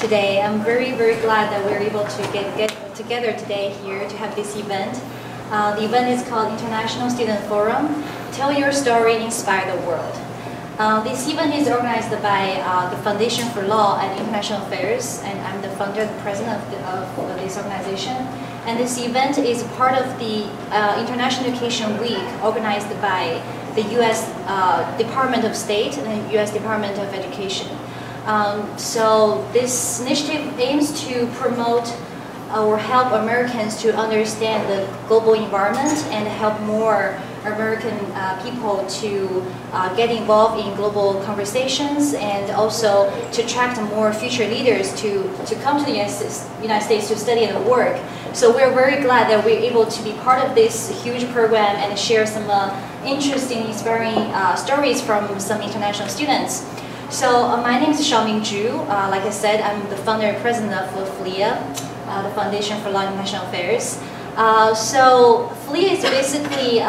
today. I'm very glad that we're able to get together today here to have this event. The event is called International Student Forum, Tell Your Story, Inspire the World. This event is organized by the Foundation for Law and International Affairs, and I'm the founder and president of this organization. And this event is part of the International Education Week organized by the U.S. Department of State and the U.S. Department of Education. So this initiative aims to promote or help Americans to understand the global environment and help more American people to get involved in global conversations, and also to attract more future leaders to come to the United States to study and work. So we're very glad that we're able to be part of this huge program and share some interesting, inspiring stories from some international students. So my name is Xiaoming Zhu. Like I said, I'm the founder and president of FLIA, the Foundation for Law and International Affairs. So FLIA is basically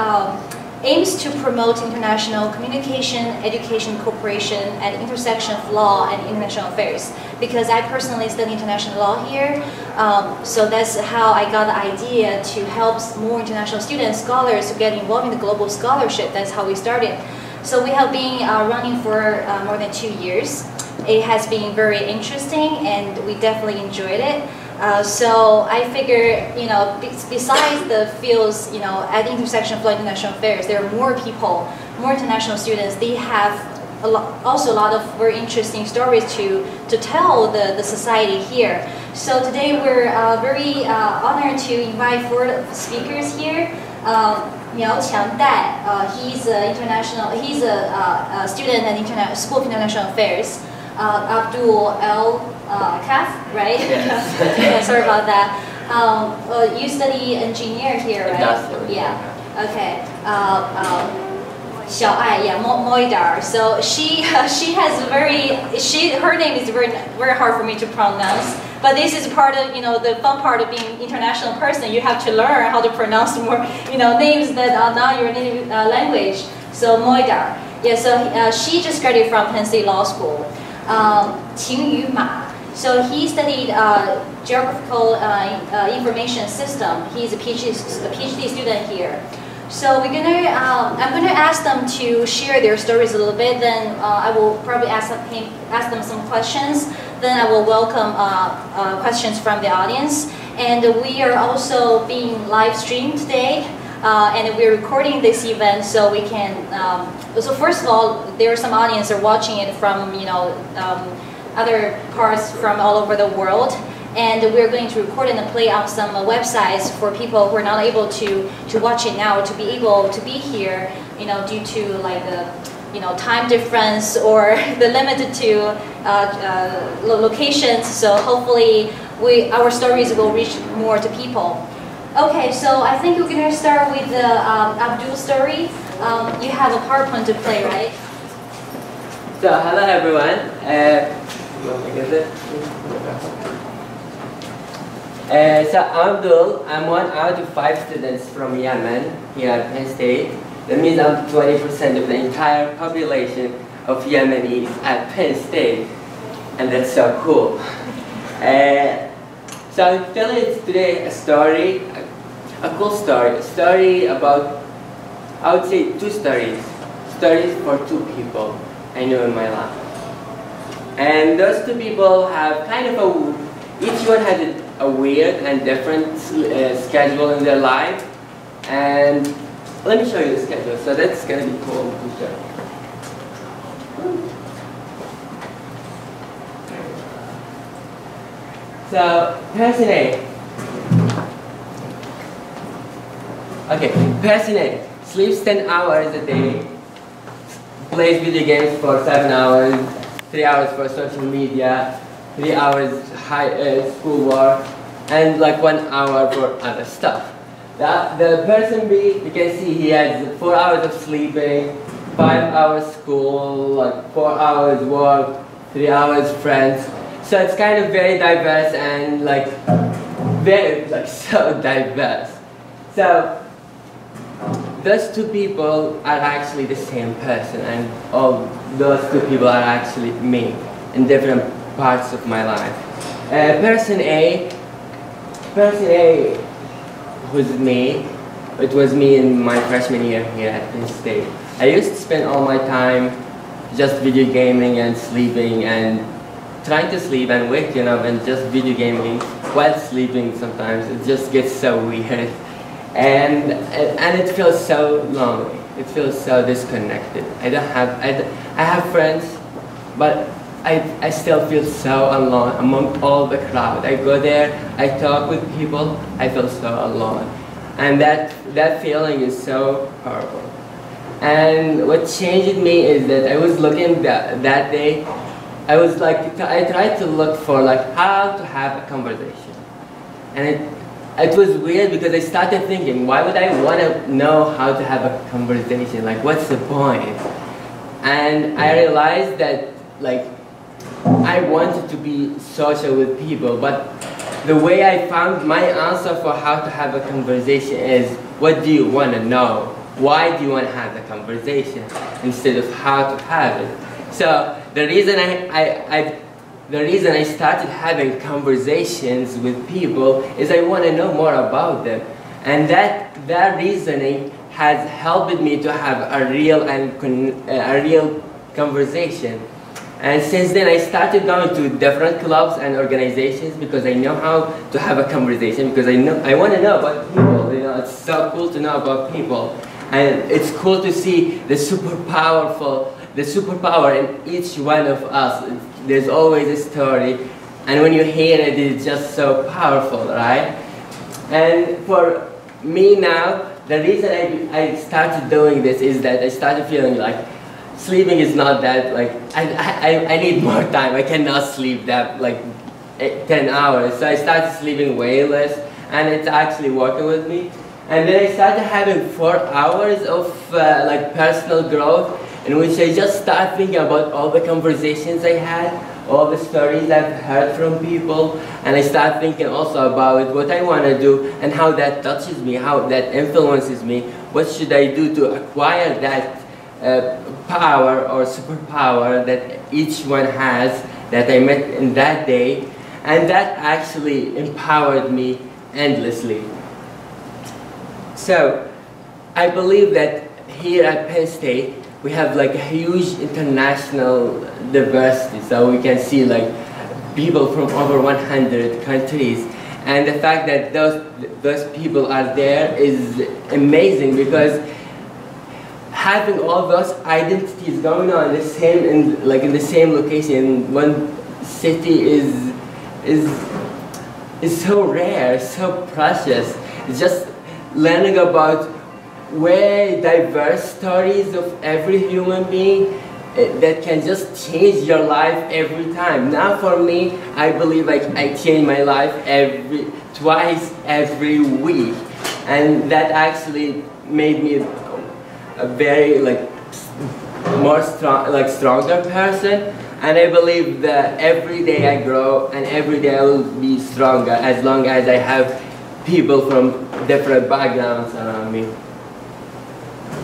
aims to promote international communication, education, cooperation, and intersection of law and international affairs. Because I personally study international law here, so that's how I got the idea to help more international students, scholars, to get involved in the global scholarship. That's how we started. So we have been running for more than 2 years. It has been very interesting, and we definitely enjoyed it. So I figure, besides the fields, at the intersection of international affairs, there are more people, more international students. They have also a lot of very interesting stories to tell the society here. So today we're very honored to invite 4 speakers here. Miao Qiangdai, he's a student at School of International Affairs. Abdul Kaf, right? Yes. Yeah, sorry about that. You study engineer here, right? Industrial. Yeah. Okay. Xiaoai, yeah, Moidar. So her name is very hard for me to pronounce. But this is part of the fun part of being an international person. You have to learn how to pronounce more names that are not your native language. So Moidar. Yeah. So she just graduated from Penn State Law School. Qingyu Ma. So he studied geographical information system. He's a PhD student here. So I'm gonna ask them to share their stories a little bit. Then I will probably ask them some questions. Then I will welcome questions from the audience. And we are also being live streamed today. And we're recording this event so we can. So first of all, there are some audience are watching it from other parts from all over the world, and we're going to record and play on some websites for people who are not able to watch it now, to be able to be here, due to like the time difference or the limited to locations. So hopefully our stories will reach more to people. Okay, so I think we're going to start with the Abdul story. You have a PowerPoint to play, right? So, hello everyone. So I'm Abdul. I'm 1 out of 5 students from Yemen here at Penn State. That means I'm 20% of the entire population of Yemenis at Penn State. And that's so cool. So I'm telling today a story, a cool story, a story about, I would say 2 stories. Stories for 2 people I knew in my life. And those 2 people have kind of each one has a weird and different schedule in their life. And let me show you the schedule. So that's going to be cool to show. So, person A. Okay, person A sleeps 10 hours a day, plays video games for 7 hours, 3 hours for social media, 3 hours schoolwork, and like 1 hour for other stuff. The person B, you can see he has 4 hours of sleeping, 5 hours school, like 4 hours work, 3 hours friends. So it's kind of very diverse and like so diverse. So those 2 people are actually the same person, and all those 2 people are actually me in different parts of my life. Person A was me. It was me in my freshman year here at Penn State. I used to spend all my time just video gaming and sleeping and trying to sleep and waking up and just video gaming while sleeping sometimes. It just gets so weird. And it feels so lonely. It feels so disconnected. I have friends, but I still feel so alone among all the crowd. I go there, I talk with people, I feel so alone. And that feeling is so horrible. And what changed me is that I was looking that day, I tried to look for how to have a conversation. And it was weird because I started thinking, why would I want to know how to have a conversation? What's the point? And I realized that I wanted to be social with people, but the way I found my answer for how to have a conversation is, what do you want to know? Why do you want to have the conversation instead of how to have it? So the reason I started having conversations with people is I want to know more about them, and that reasoning has helped me to have a real conversation. And since then, I started going to different clubs and organizations because I know how to have a conversation, because I want to know about people. It's so cool to know about people. And it's cool to see the superpower in each one of us. There's always a story. And when you hear it, it's just so powerful, right? And for me now, the reason I started doing this is that I started feeling like sleeping is not that, I need more time. I cannot sleep that 10 hours. So I started sleeping way less, and it's actually working with me. And then I started having 4 hours of personal growth, in which I just started thinking about all the conversations I had, all the stories I've heard from people, and I started thinking also about what I want to do and how that touches me, how that influences me. What should I do to acquire that power or superpower that each one has that I met in that day, and that actually empowered me endlessly. So I believe that here at Penn State we have a huge international diversity, so we can see people from over 100 countries, and the fact that those people are there is amazing, because having all those identities going on in the same the same location in one city is so rare, so precious. It's just learning about way diverse stories of every human being that can just change your life every time. Now for me, I believe I change my life twice every week, and that actually made me a very stronger person. And I believe that every day I grow and every day I will be stronger as long as I have people from different backgrounds around me.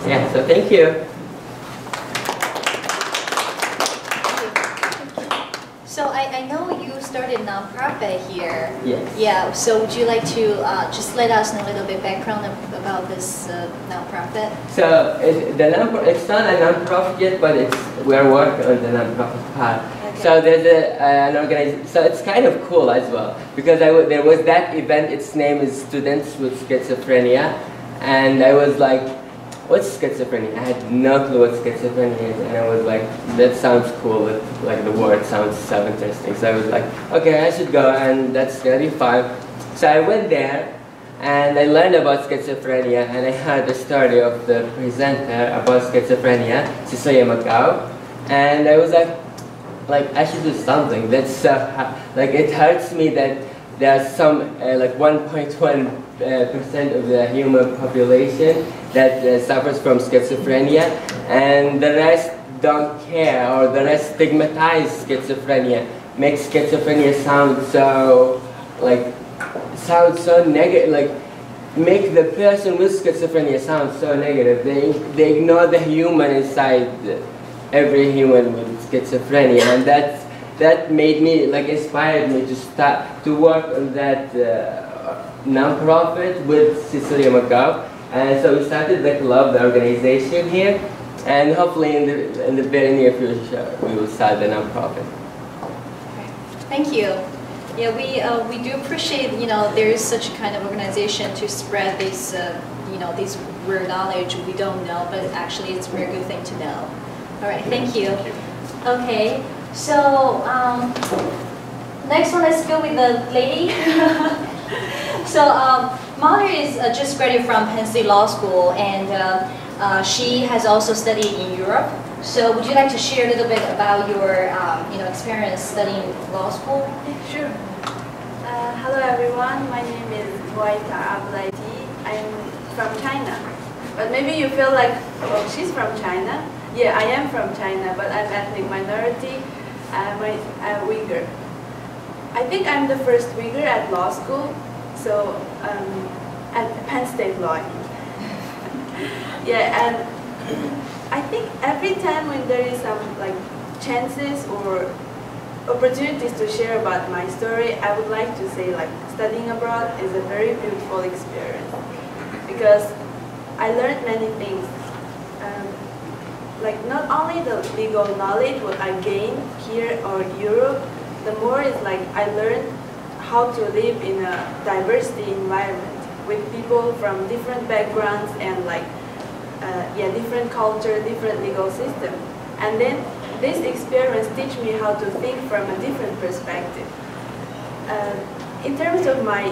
Yeah, so thank you. So I know you started a nonprofit here. Yes. Yeah, so would you like to just let us know a little bit background about this nonprofit? So it's not a nonprofit yet, but we're working on the nonprofit part. Okay. So there's an organization, so it's kind of cool as well, because there was that event, its name is Students with Schizophrenia, and I was like, what's schizophrenia? I had no clue what schizophrenia is, and I was like, that sounds cool, the word sounds so interesting. So I was like, okay, I should go, and that's gonna be fun. So I went there, and I learned about schizophrenia, and I heard the story of the presenter about schizophrenia, Cecilia Macau, and I was like, I should do something. That's so it hurts me that there are some 1.1% of the human population that suffers from schizophrenia, and the rest don't care, or the rest stigmatize schizophrenia, makes schizophrenia sound so negative, make the person with schizophrenia sound so negative. They ignore the human inside every human with schizophrenia, and that that made me, like, inspired me to start to work on that non-profit with Cecilia McGough. And so we started the club, the organization here, and hopefully in the very near future we will start the non-profit. Thank you. Yeah, we do appreciate, there is such a kind of organization to spread this this rare knowledge we don't know, but actually it's a very good thing to know. All right, thank you. Okay, so next one, let's go with the lady. So Molly is just graduated from Penn State Law School, and she has also studied in Europe. So would you like to share a little bit about your experience studying law school? Sure. Hello everyone, my name is Waita Ablaiti. I'm from China. But maybe you feel like, oh, she's from China. Yeah, I am from China, but I'm ethnic minority. I'm Uyghur. I think I'm the first Uyghur at law school, so at Penn State Law. Yeah, and I think every time when there is some chances or opportunities to share about my story, I would like to say studying abroad is a very beautiful experience because I learned many things. Not only the legal knowledge what I gained here or Europe, the more is I learned how to live in a diversity environment with people from different backgrounds and different culture, different legal system. And then this experience teach me how to think from a different perspective. In terms of I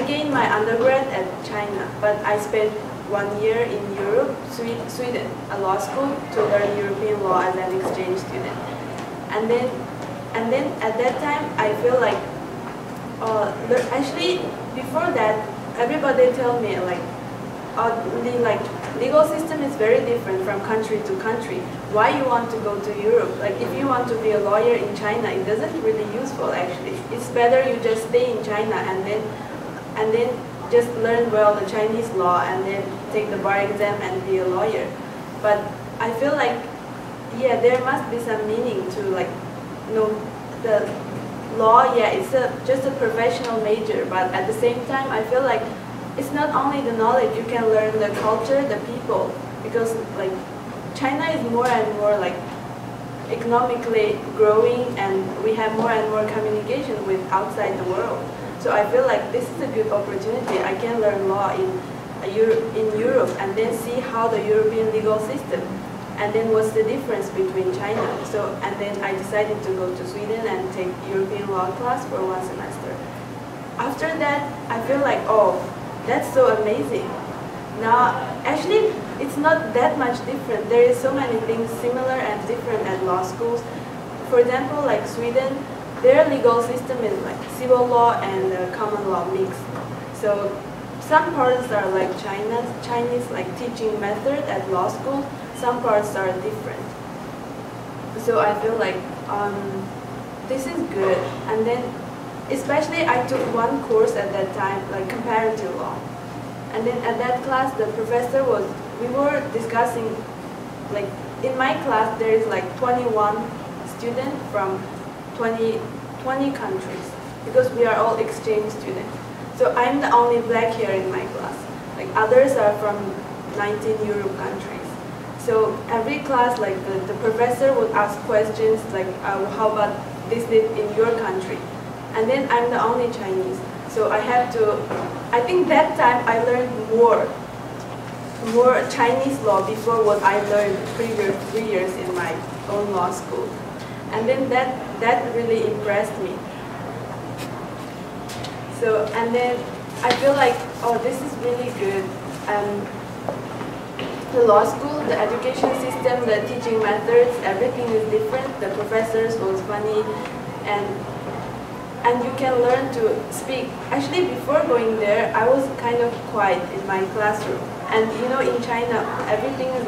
gained my undergrad at China, but I spent 1 year in Europe, Sweden, a law school to learn European law as an exchange student. And then at that time, I feel actually before that, everybody tell me legal system is very different from country to country. Why you want to go to Europe? If you want to be a lawyer in China, it doesn't really useful actually. It's better you just stay in China and then just learn well the Chinese law and then take the bar exam and be a lawyer. But I feel yeah, there must be some meaning to the law. Yeah, it's just a professional major, but at the same time, I feel it's not only the knowledge, you can learn the culture, the people, because China is more and more economically growing and we have more and more communication with outside the world. So I feel this is a good opportunity. I can learn law in Europe and then see how the European legal system and then what's the difference between China. And then I decided to go to Sweden and take European law class for 1 semester. After that, I feel oh, that's so amazing. Now, actually, it's not that much different. There is so many things similar and different at law schools. For example, Sweden, their legal system is civil law and common law mixed. So some parts are Chinese teaching method at law school. Some parts are different. So I feel this is good. And then especially I took one course at that time, comparative law. And then at that class, the professor we were discussing, in my class, there is 21 students from 20 countries, because we are all exchange students. So I'm the only black here in my class. Others are from 19 Europe countries. So every class, the professor would ask questions how about this in your country? And then I'm the only Chinese. So I think that time I learned more Chinese law before what I learned previous 3 years in my own law school. And then that really impressed me. So, and then I feel oh, this is really good. The law school, the education system, the teaching methods, everything is different. The professors was funny, and you can learn to speak. Actually, before going there, I was kind of quiet in my classroom. And in China, everything is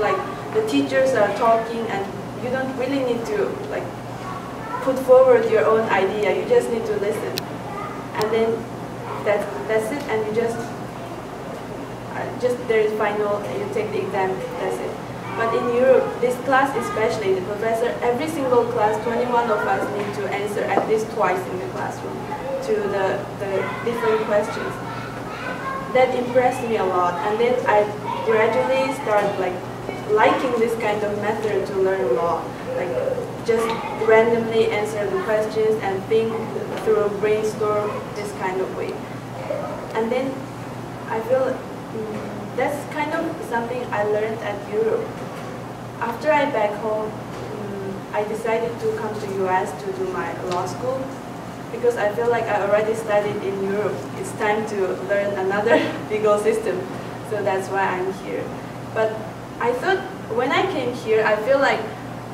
the teachers are talking, and you don't really need to put forward your own idea. You just need to listen, and then that's it. And you just there is final. You take the exam. That's it. But in Europe, this class especially, the professor, every single class, 21 of us need to answer at least twice in the classroom to the different questions. That impressed me a lot, and then I gradually started liking this kind of method to learn law, like just randomly answer the questions and think through, brainstorm this kind of way. And then I feel that's kind of something I learned at Europe. After I back home, I decided to come to US to do my law school because I feel like I already studied in Europe. It's time to learn another legal system, so that's why I'm here. But I thought when I came here, I feel like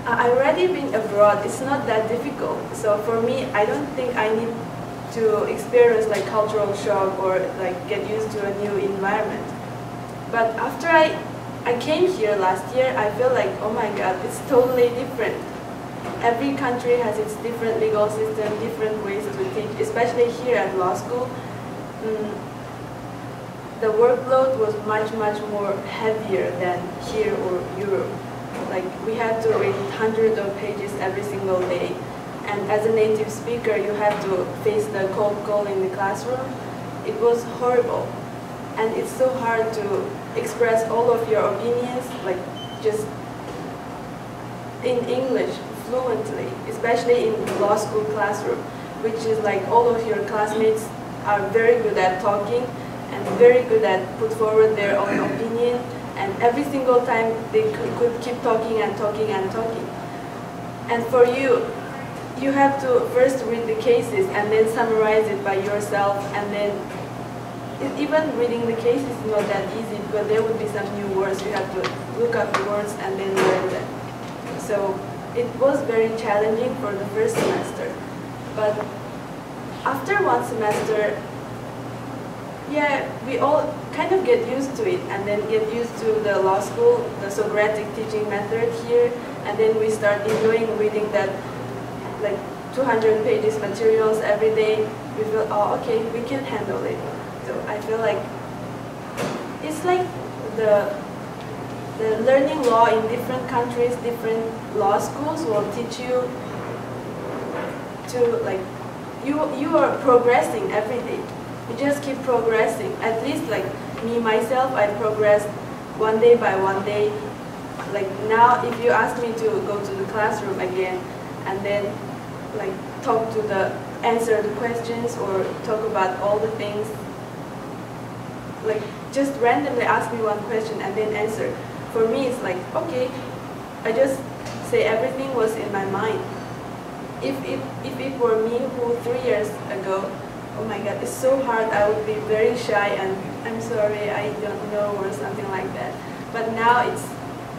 I already been abroad. It's not that difficult. So for me, I don't think I need to experience like cultural shock or like get used to a new environment. But after I came here last year, I feel like, oh my God, it's totally different. Every country has its different legal system, different ways to teach, especially here at law school. The workload was much more heavier than here or Europe. Like we had to read hundreds of pages every single day. And as a native speaker, you have to face the cold call in the classroom. It was horrible. And it's so hard to express all of your opinions, like just in English fluently, especially in the law school classroom, which is like all of your classmates are very good at talking and very good at put forward their own opinion, and every single time they could keep talking and talking and talking. And for you, you have to first read the cases and then summarize it by yourself, and then even reading the case is not that easy because there would be some new words. You have to look up the words and then learn them. So it was very challenging for the first semester. But after one semester, yeah, we all kind of get used to it and then get used to the law school, the Socratic teaching method here, and then we start enjoying reading that like 200 pages materials every day. We feel, oh, okay, we can handle it. So I feel like it's like the learning law in different countries, different law schools will teach you to like, you are progressing every day. You just keep progressing. At least like me, myself, I progressed one day by one day. Like now, if you ask me to go to the classroom again and then like answer the questions or talk about all the things, like just randomly ask me one question and then answer. For me, it's like, okay, I just say everything was in my mind. If it were me who 3 years ago, oh my God, it's so hard, I would be very shy and I'm sorry, I don't know or something like that. But now it's,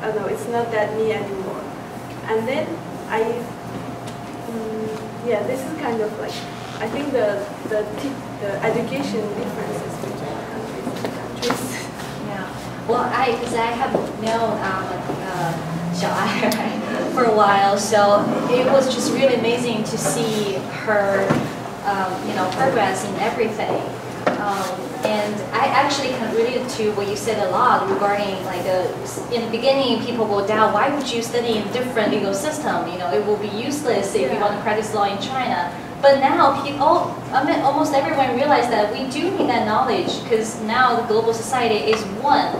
I don't know, it's not that me anymore. And then yeah, this is kind of like, I think the education differences between countries. Yeah. Well, because I have known Xiaoai, right, for a while, so it was just really amazing to see her, progress in everything. And I actually can relate to what you said a lot regarding like in the beginning people will doubt, why would you study in different legal system? It will be useless if you want to practice law in China. But now almost everyone realized that we do need that knowledge because now the global society is one.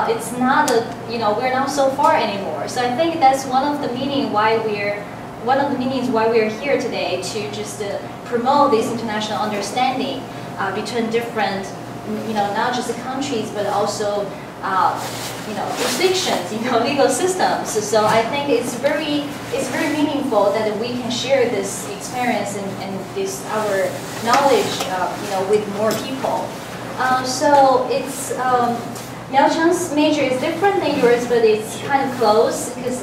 It's not we're not so far anymore. So I think that's one of the meanings why we're here today, to just promote this international understanding between different, not just the countries, but also, jurisdictions, legal systems. So I think it's very meaningful that we can share this experience and this our knowledge, with more people. So it's Miao Cheng's major is different than yours, but it's kind of close because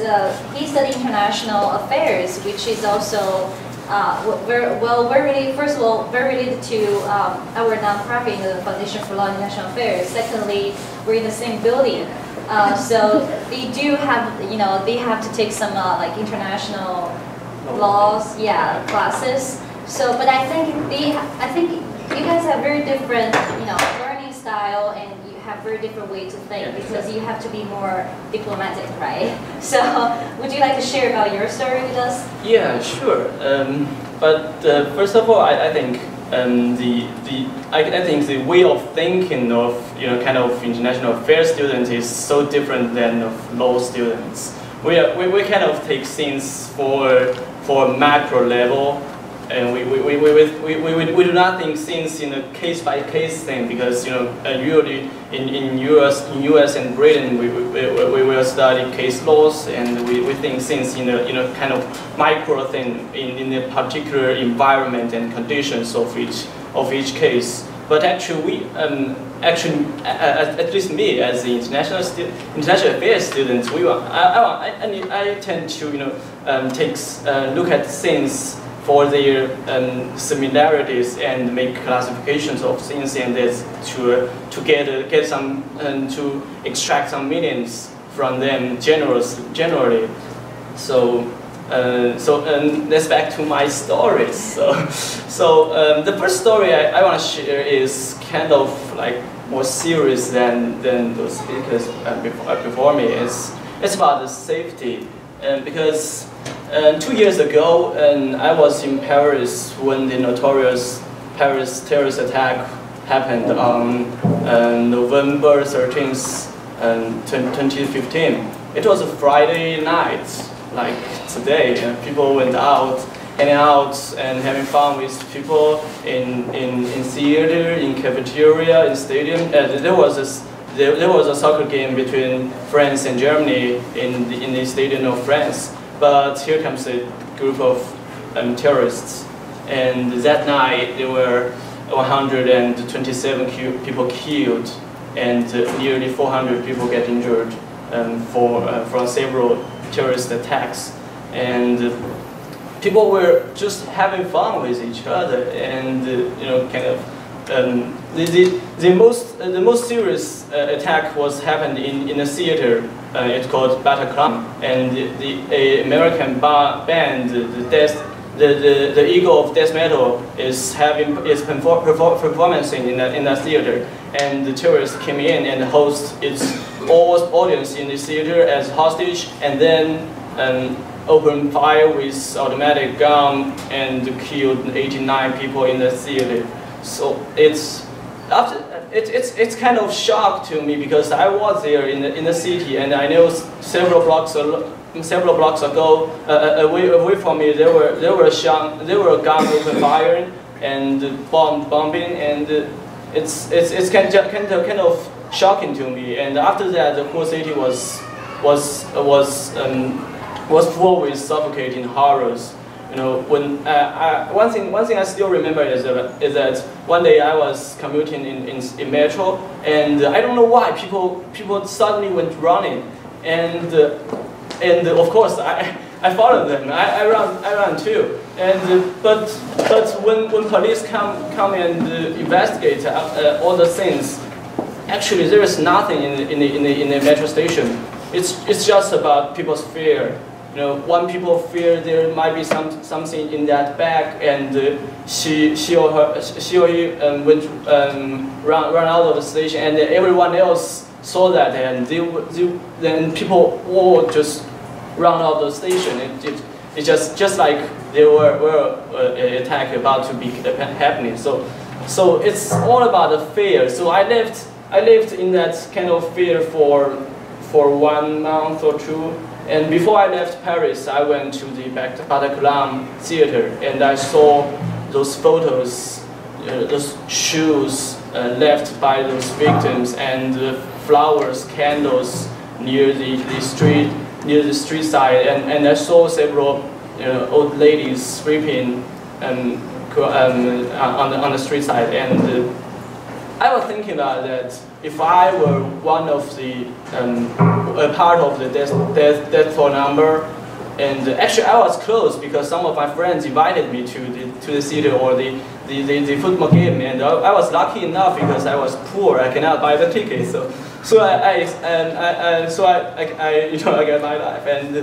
he studied international affairs, which is also first of all, very related to our nonprofit, the Foundation for Law and International Affairs. Secondly, we're in the same building, so they do have, they have to take some like international laws, classes. So, but I think you guys have very different, learning style, and you have very different way to think because you have to be more diplomatic, right? So, would you like to share about your story with us? Yeah, sure. But first of all, I think I think the way of thinking of kind of international affairs students is so different than of law students. We kind of take things for macro level, and we do not think things in a case by case thing because usually in US and Britain we will study case laws and we think things in a kind of micro thing in a particular environment and conditions of each case. But actually at least me as the international affairs student, I tend to take look at things for their similarities and make classifications of things and to get some to extract some meanings from them generally. So let's back to my stories. So the first story I want to share is kind of like more serious than those speakers before me. It's about the safety, because 2 years ago, I was in Paris when the notorious Paris terrorist attack happened on November 13th, 2015. It was a Friday night, like today. People went out, hanging out and having fun with people in theater, in cafeteria, in stadium. There was a soccer game between France and Germany in the stadium of France. But here comes a group of terrorists, and that night there were 127 people killed, and nearly 400 people get injured from several terrorist attacks. And people were just having fun with each other, and kind of the most serious attack was happened in a theater. It's called Bataclan, and the American band, the Eagle of Death Metal, is performing in that theater, and the terrorists came in and host its audience in the theater as hostage, and then opened fire with automatic gun and killed 89 people in the theater. So it's kind of shock to me because I was there in the city, and I know several blocks ago away from me there were guns open firing and bombing, and it's kind of shocking to me. And after that, the whole city was full with suffocating horrors. When one thing I still remember is that one day I was commuting in metro, and I don't know why people suddenly went running, and of course I followed them. I ran too. But when police come and investigate all the things, actually there is nothing in the metro station. It's just about people's fear. One people fear there might be something in that bag, and she or he went run out of the station, and everyone else saw that, and then people all just run out of the station. It's just like there were an attack about to be happening. So it's all about the fear. So I lived in that kind of fear for 1 month or two. And before I left Paris, I went to the Bataclan theater, and I saw those photos, those shoes left by those victims, and flowers, candles near the street side, and I saw several old ladies sweeping on the street side, and I was thinking about that. If I were one of the a part of the death toll number, and actually I was close because some of my friends invited me to the theater or the football game, and I was lucky enough because I was poor. I cannot buy the ticket, so I got my life, and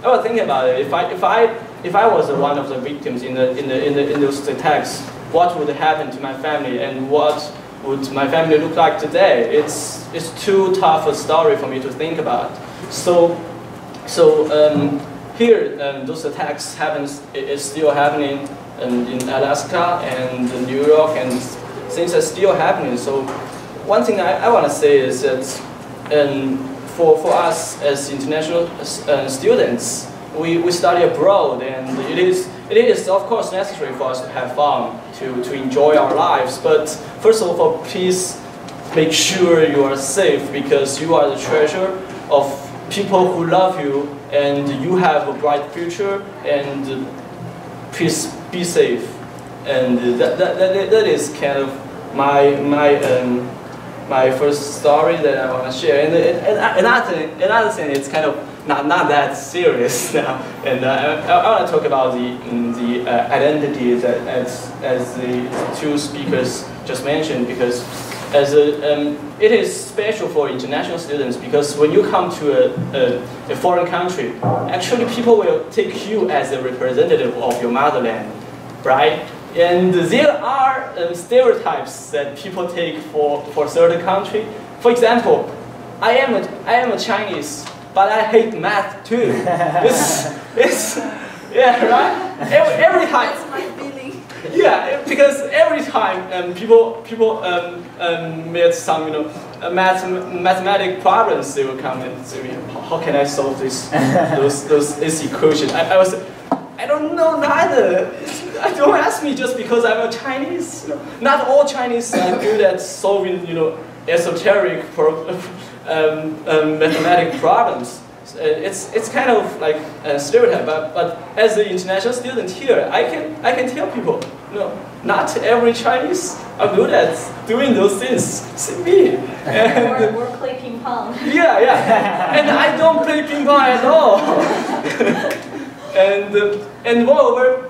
I was thinking about it. If I was one of the victims in those attacks, what would happen to my family, and what would my family look like today? It's too tough a story for me to think about. So here those attacks is still happening in Alaska and New York, and things are still happening. So one thing I want to say is that for us as international students, we study abroad, and it is of course necessary for us to have fun, to enjoy our lives. But first of all, please make sure you are safe, because you are the treasure of people who love you, and you have a bright future. And please be safe. And that is kind of my first story that I want to share. And another thing, it's kind of not that serious now. And I want to talk about the identity that as the two speakers just mentioned, because it is special for international students, because when you come to a foreign country, actually people will take you as a representative of your motherland, right? And there are stereotypes that people take for certain country. For example, I am a Chinese, but I hate math too. it's yeah, right. Every time. That's my feeling. Yeah, because every time people met some mathematic problems, they will come and say, how can I solve those equations? I don't know neither. Don't ask me just because I'm a Chinese. Not all Chinese are good at solving esoteric mathematic problems. It's kind of like a stereotype, but as an international student here, I can tell people, not every Chinese are good at doing those things. See me. Or play ping pong. Yeah, and I don't play ping pong at all. And moreover,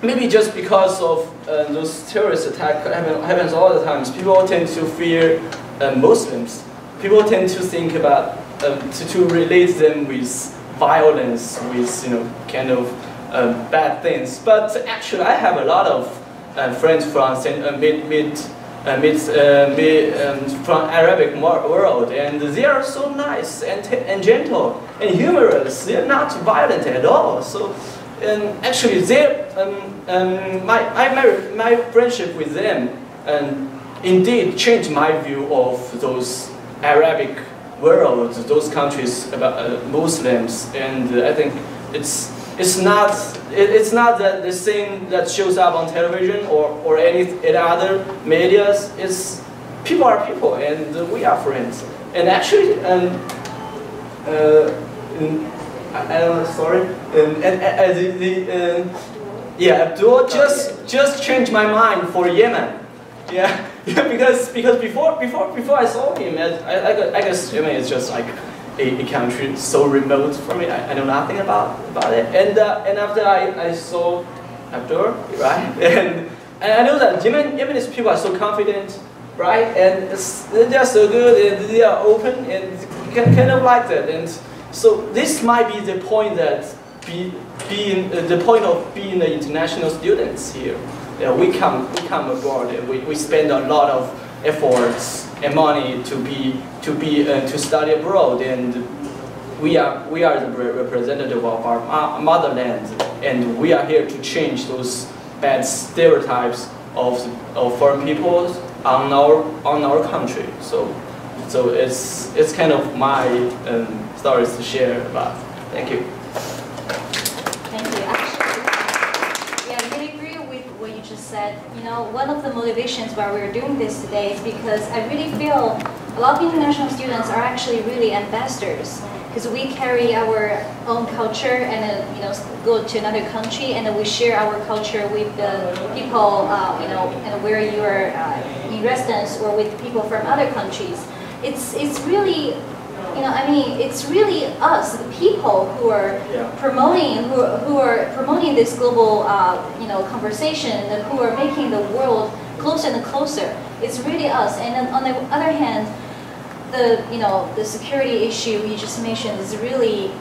maybe just because of those terrorist attacks happens all the times, people tend to fear Muslims. People tend to think about to relate them with violence, with kind of bad things. But actually, I have a lot of friends from from Arabic world, and they are so nice and gentle and humorous. They are not violent at all. So, actually, my friendship with them indeed changed my view of those Arabic world, those countries about Muslims, and I think it's not that the thing that shows up on television or any other medias. It's people are people, and we are friends. And actually, I don't know, sorry. Abdul just changed my mind for Yemen. Yeah, because before I saw him, I guess Yemen is just like a country so remote for me. I know nothing about it. And after I saw Abdul, right, and I know that Yemenese people are so confident, right, and they're so good, and they are open, and kind of like that. And so this might be the point that the point of being the international students here. We come abroad, and we spend a lot of efforts and money to study abroad, and we are the representative of our motherland, and we are here to change those bad stereotypes of foreign peoples on our country. So it's kind of my stories to share about. Thank you. Thank you. Actually, yeah, I really agree with what you just said. One of the motivations why we're doing this today is because I really feel a lot of international students are actually really ambassadors, because we carry our own culture and go to another country, and then we share our culture with the people, and where you are in residence, or with people from other countries. It's really, it's really us, the people who are promoting this global, conversation, who are making the world closer and closer. It's really us. And then on the other hand, the security issue you just mentioned is really,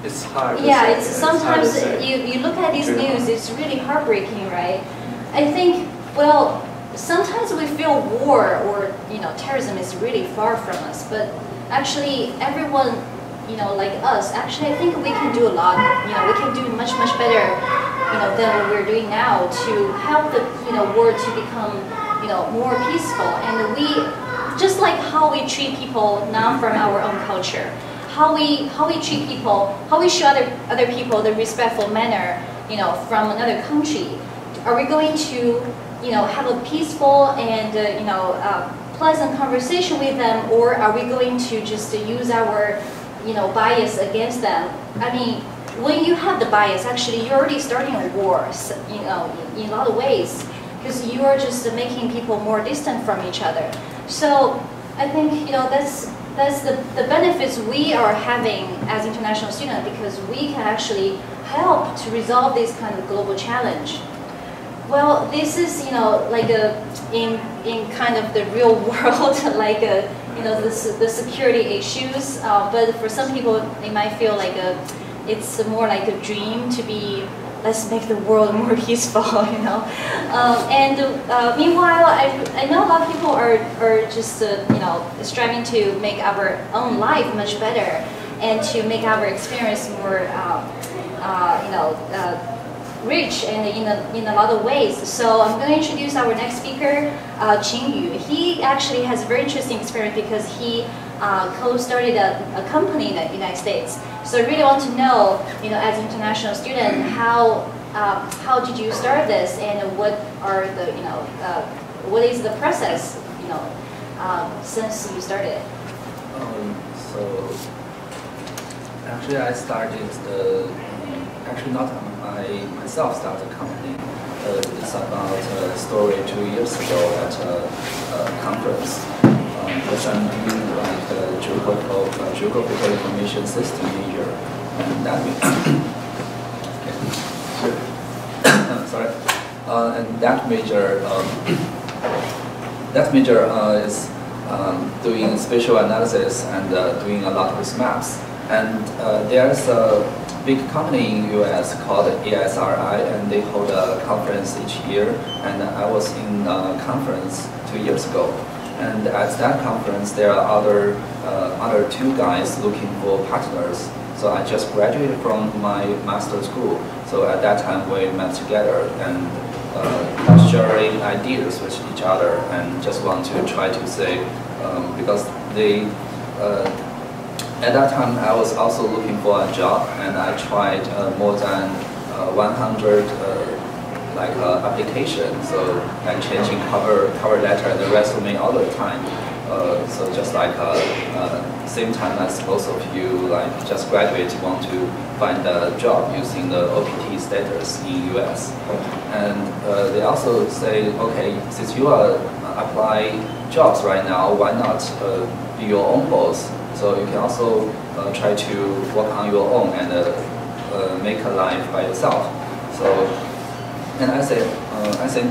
it's hard. Yeah, to it's say. sometimes It's hard to say. you look at these news, it's really heartbreaking, right? I think Well, sometimes we feel war or terrorism is really far from us, but actually everyone like us, actually I think we can do a lot. We can do much better than what we're doing now to help the world to become more peaceful. And we just like how we treat people not from our own culture, how we treat people, how we show other people the respectful manner from another country. Are we going to have a peaceful and pleasant conversation with them, or are we going to just use our bias against them? I mean, when you have the bias, actually you're already starting a war, in a lot of ways, because you are just making people more distant from each other. So I think that's the benefits we are having as international students, because we can actually help to resolve this kind of global challenge. Well, this is like in kind of the real world, like the security issues. But for some people, they might feel like it's more like a dream to be, let's make the world more peaceful, Meanwhile, I know a lot of people are just striving to make our own life much better and to make our experience more rich and in a lot of ways. So I'm going to introduce our next speaker, Qingyu. He actually has a very interesting experience because he co-started a company in the United States. So I really want to know, as an international student, how did you start this, and what are the what is the process since you started? So actually, I started actually not I myself started a company. It's about a story 2 years ago at a conference. Which I'm doing like geographical information system major, and that sorry, and that major is doing spatial analysis and doing a lot with maps. And there's a big company in US called ASRI, and they hold a conference each year. And I was in a conference 2 years ago. And at that conference, there are other two guys looking for partners. So I just graduated from my master's school. So at that time, we met together and sharing ideas with each other, and just want to try to say, because they, at that time, I was also looking for a job, and I tried more than 100 application, so I'm changing cover letter and the resume all the time. So just like same time as most of you, like just graduate, want to find a job using the OPT status in US. And they also say, okay, since you are apply jobs right now, why not be your own boss? So you can also try to work on your own and make a life by yourself. So. And I think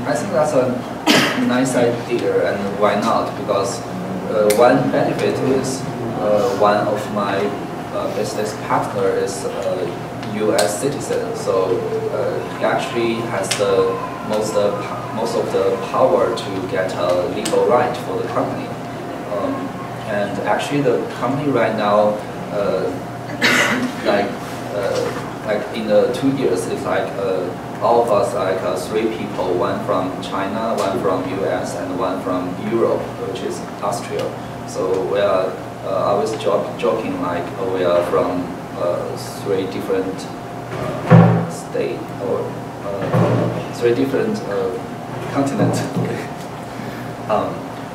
that's a nice idea, and why not? Because one benefit is one of my business partner is a U.S. citizen, so he actually has the most of the power to get a legal right for the company. And actually, the company right now, like in the 2 years, it's like. All of us, like 3 people, one from China, one from US, and one from Europe, which is Austria. So we are always joking like we are from 3 different states or 3 different continents.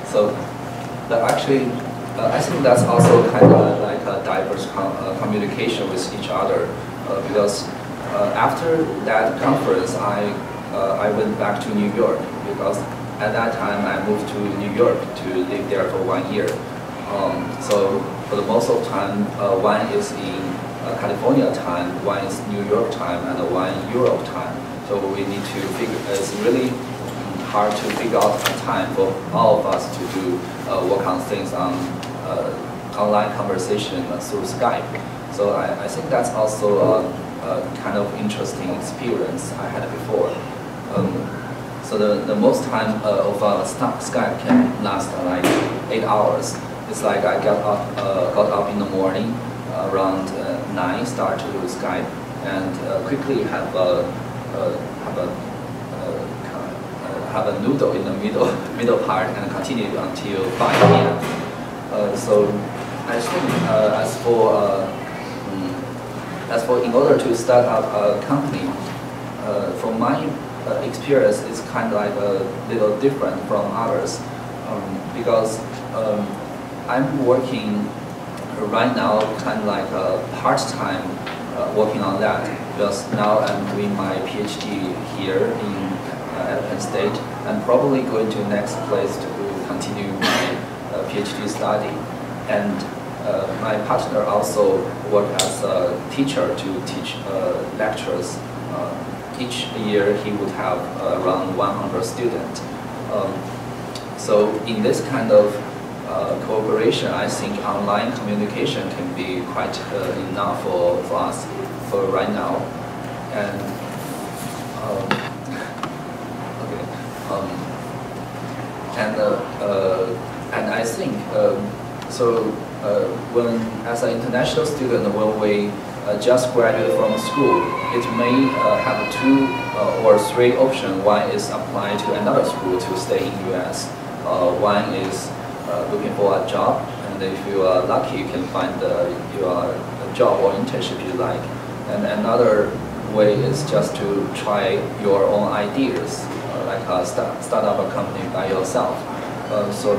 So actually, I think that's also kind of like a diverse communication with each other, because. After that conference, I went back to New York, because at that time I moved to New York to live there for 1 year. So for the most of the time, one is in California time, one is New York time, and one Europe time. So we need to figure. It's really hard to figure out a time for all of us to do work on things on online conversation through Skype. So I think that's also. Kind of interesting experience I had before. So So the most time of Skype can last like 8 hours. It's like I got up in the morning around 9, start to Skype, and quickly have a noodle in the middle part and continue until 5 p.m. So I think as for in order to start up a company, from my experience, it's kind of like a little different from others because I'm working right now kind of like a part-time working on that, because now I'm doing my PhD here at Penn State. I'm probably going to next place to continue my PhD study, and my partner also works as a teacher to teach lectures. Each year he would have around 100 students. So in this kind of cooperation, I think online communication can be quite enough for us for right now. And and I think when as an international student, when we just graduate from school, it may have 2 or 3 options. One is apply to another school to stay in US. One is looking for a job, and if you are lucky, you can find your job or internship you like. And another way is just to try your own ideas, like start up a company by yourself. So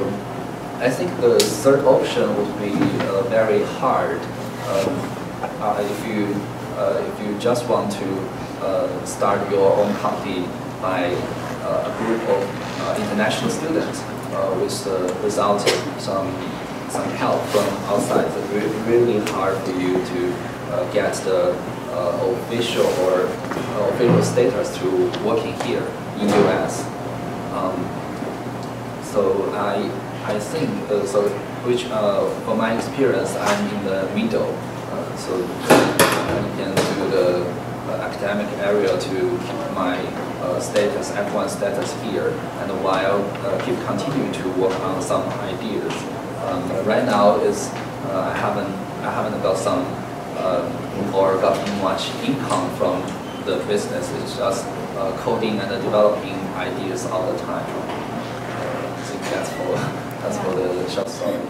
I think the third option would be very hard if you just want to start your own company by a group of international students without some help from outside. It's really hard for you to get the official status to working here in US. So I think from my experience, I'm in the middle. So I can do the academic area to my status, F1 status here, and while continuing to work on some ideas. Right now is I haven't got some or gotten much income from the business. It's just coding and developing ideas all the time. I think that's for the short story.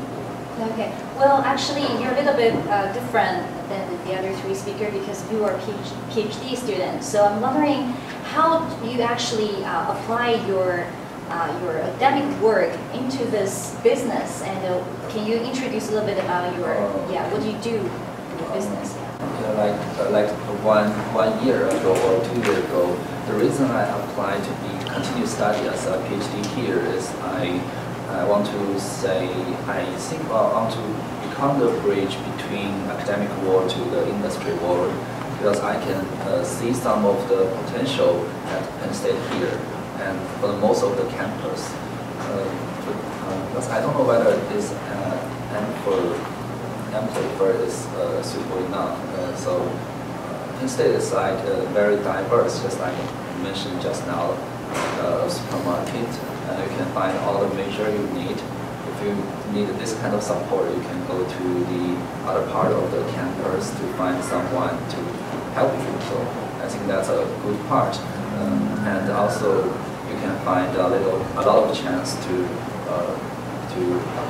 Okay. Well, actually, you're a little bit different than the other 3 speakers because you are PhD students. So I'm wondering, how do you actually apply your academic work into this business? And can you introduce a little bit about your what do you do in the business? Like one year ago or 2 years ago, the reason I applied to continue study as a PhD here is I want to say, I think I want to become the bridge between academic world to the industry world, because I can see some of the potential at Penn State here and for most of the campus. Because I don't know whether this amplifier is suitable enough. So Penn State is like very diverse, just like I mentioned just now, supermarket. And you can find all the measure you need. If you need this kind of support, you can go to the other part of the campus to find someone to help you. So I think that's a good part. And also you can find a lot of chance to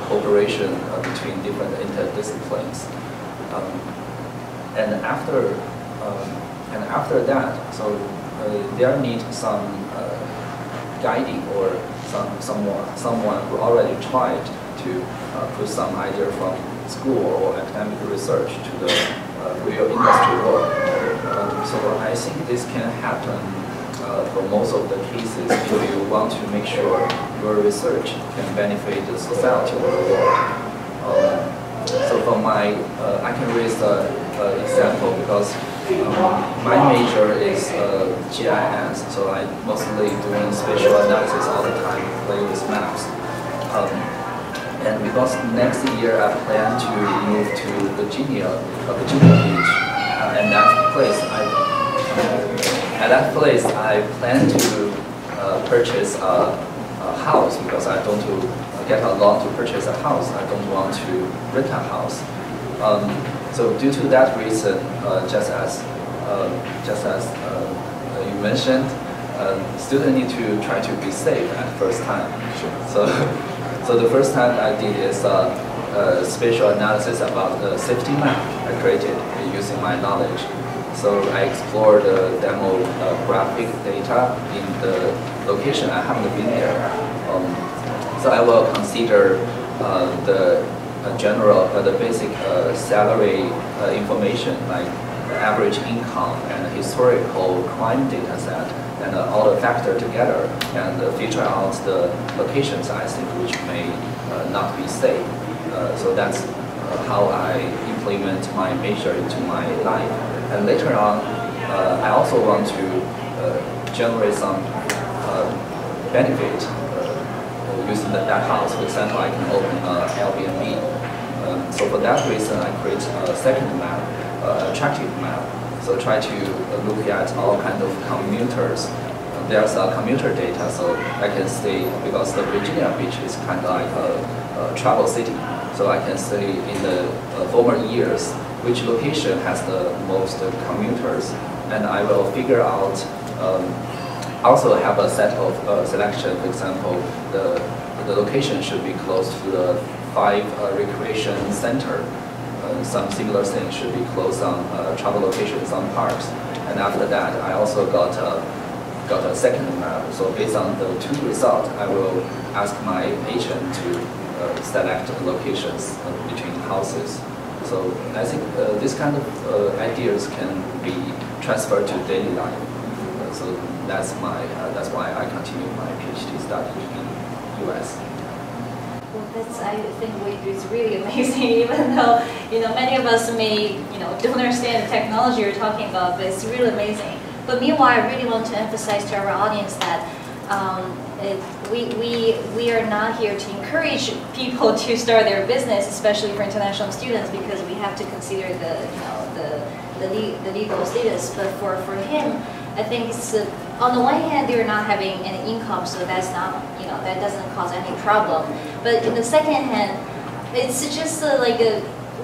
cooperation between different interdisciplines. And after that, so there need some guiding or someone who already tried to put some idea from school or academic research to the real industry world. So I think this can happen for most of the cases if you want to make sure your research can benefit the society or the world. So for I can raise an example because my major is GIS, so I'm mostly doing spatial analysis all the time, playing with maps. And because next year I plan to move to Virginia Beach, and at that place I plan to purchase a house because I don't to get a loan to purchase a house. I don't want to rent a house. So due to that reason, just as you mentioned, students need to try to be safe at first time. Sure. So the first time I did is spatial analysis about the safety map I created using my knowledge. So I explored the demographic data in the location I haven't been there. So I will consider the basic salary information like the average income and historical crime data set and all the factors together and filter out the locations I think which may not be safe. So that's how I implement my measure into my life. And later on, I also want to generate some benefit using that house. For example, I can open Airbnb. So for that reason, I create a second map, attractive map. So try to look at all kinds of commuters. There's a commuter data, so I can say, because the Virginia Beach is kind of like a travel city, so I can say in the former years which location has the most commuters, and I will figure out, also have a set of selection. For example, the location should be close to the 5 recreation center. Some similar things should be close on travel locations, on parks. And after that, I also got a second map. So based on the 2 results, I will ask my agent to select locations between houses. So I think this kind of ideas can be transferred to daily life. So that's why I continue my PhD study in US. Well, that's, I think what you do is really amazing, even though, many of us may, don't understand the technology you're talking about, but it's really amazing. But meanwhile, I really want to emphasize to our audience that we are not here to encourage people to start their business, especially for international students, because we have to consider the legal status. But for him, I think it's, on the one hand, they're not having any income, so that's not, that doesn't cause any problem. But in the second hand, it's just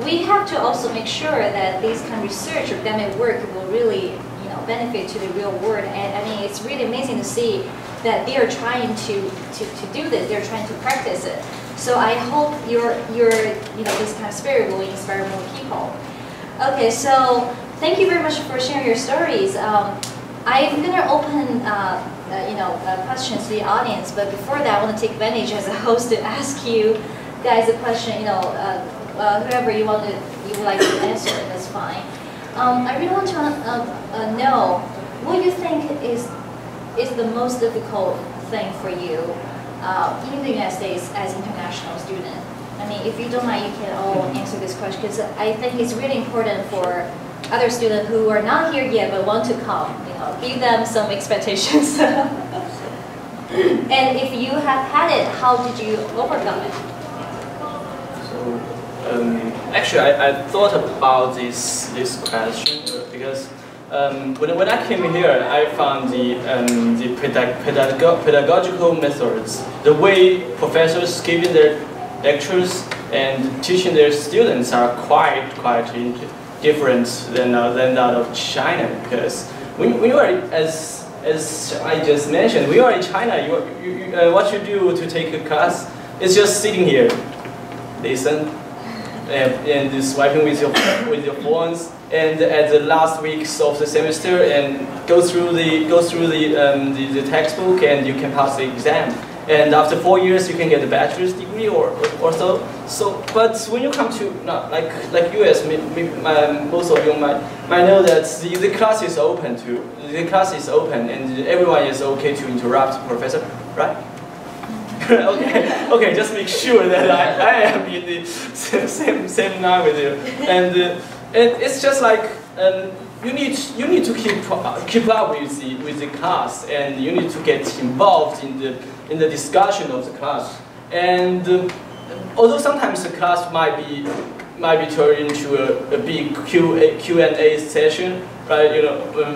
we have to also make sure that this kind of research or academic work will really, benefit to the real world. And I mean, it's really amazing to see that they are trying to do this. They're trying to practice it. So I hope your this kind of spirit will inspire more people. Okay, so thank you very much for sharing your stories. I'm going to open questions to the audience, but before that, I want to take advantage as a host to ask you guys a question. Whoever you would like to answer, that's fine. I really want to know what you think is the most difficult thing for you in the United States as an international student. I mean, if you don't mind, you can all answer this question, because I think it's really important for other students who are not here yet but want to come. Give them some expectations. And if you have had it, how did you overcome it? Actually, I thought about this question because when I came here, I found the pedagogical methods, the way professors giving their lectures and teaching their students are quite different than that of China. Because when you are, as I just mentioned, when you are in China, what you do to take a class is just sitting here, listen, and swiping with your phones, and at the last weeks of the semester, and go through the textbook, and you can pass the exam. And after 4 years, you can get a bachelor's degree or so. But when you come to like US, most of you might know that the class is open too. The class is open, and everyone is okay to interrupt the professor, right? Okay, just make sure that I am in the same line with you. And it's just like you need to keep up with the class, and you need to get involved in the discussion of the class. And although sometimes the class might be turned into a big Q&A session, right?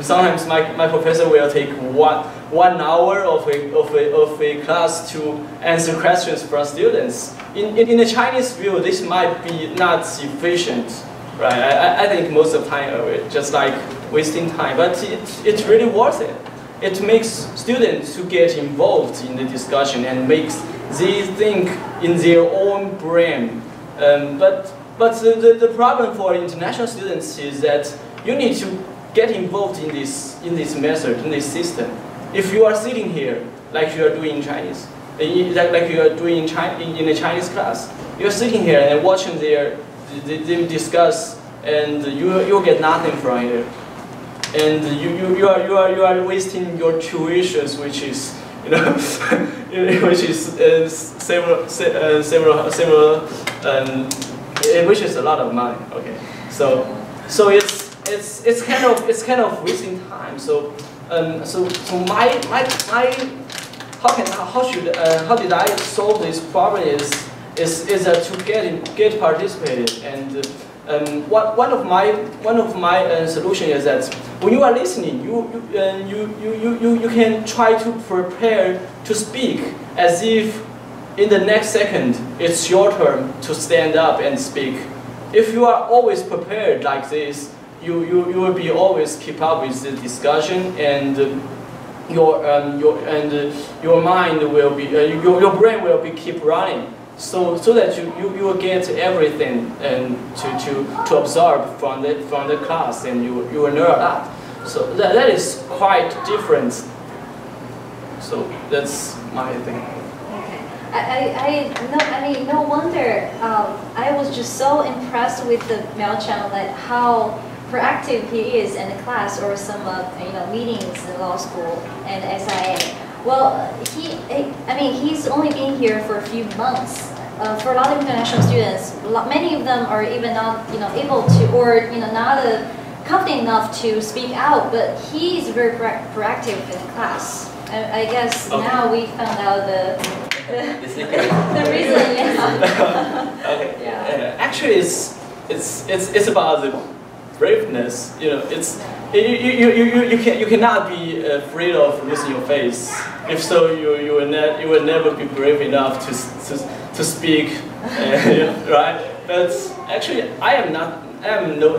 Sometimes my professor will take 1 hour of a class to answer questions from students. In the Chinese view, this might be not efficient, right? I think most of the time just like wasting time, but it's really worth it. It makes students to get involved in the discussion and makes they think in their own brain. But the problem for international students is that you need to get involved in this method, in this system. If you are sitting here, like you are doing in Chinese, like you are doing in a Chinese class, you are sitting here and watching them discuss, and you get nothing from it, and you are wasting your tuitions, which is which is which is a lot of money. Okay, so it's kind of wasting time. So my how did I solve this problem is that to get participated, and one of my solution is that when you are listening, you can try to prepare to speak as if in the next second it's your turn to stand up and speak. If you are always prepared like this, you will be always keep up with the discussion, and your mind will be your brain will be keep running. So that you will get everything and to absorb from the class, and you will learn a lot. So that is quite different. So that's my thing. I mean, no wonder. I was just so impressed with the Miao Chang, that how proactive he is in the class or some meetings in law school and SIA. Well, he's only been here for a few months. For a lot of international students, many of them are even not able to, or not confident enough to speak out. But he's very proactive in the class. I guess now we found out the reason. Yeah. Okay. Yeah. Actually, it's about the braveness. You cannot be afraid of losing your face. If so, you will never be brave enough to speak, right? But actually, I am no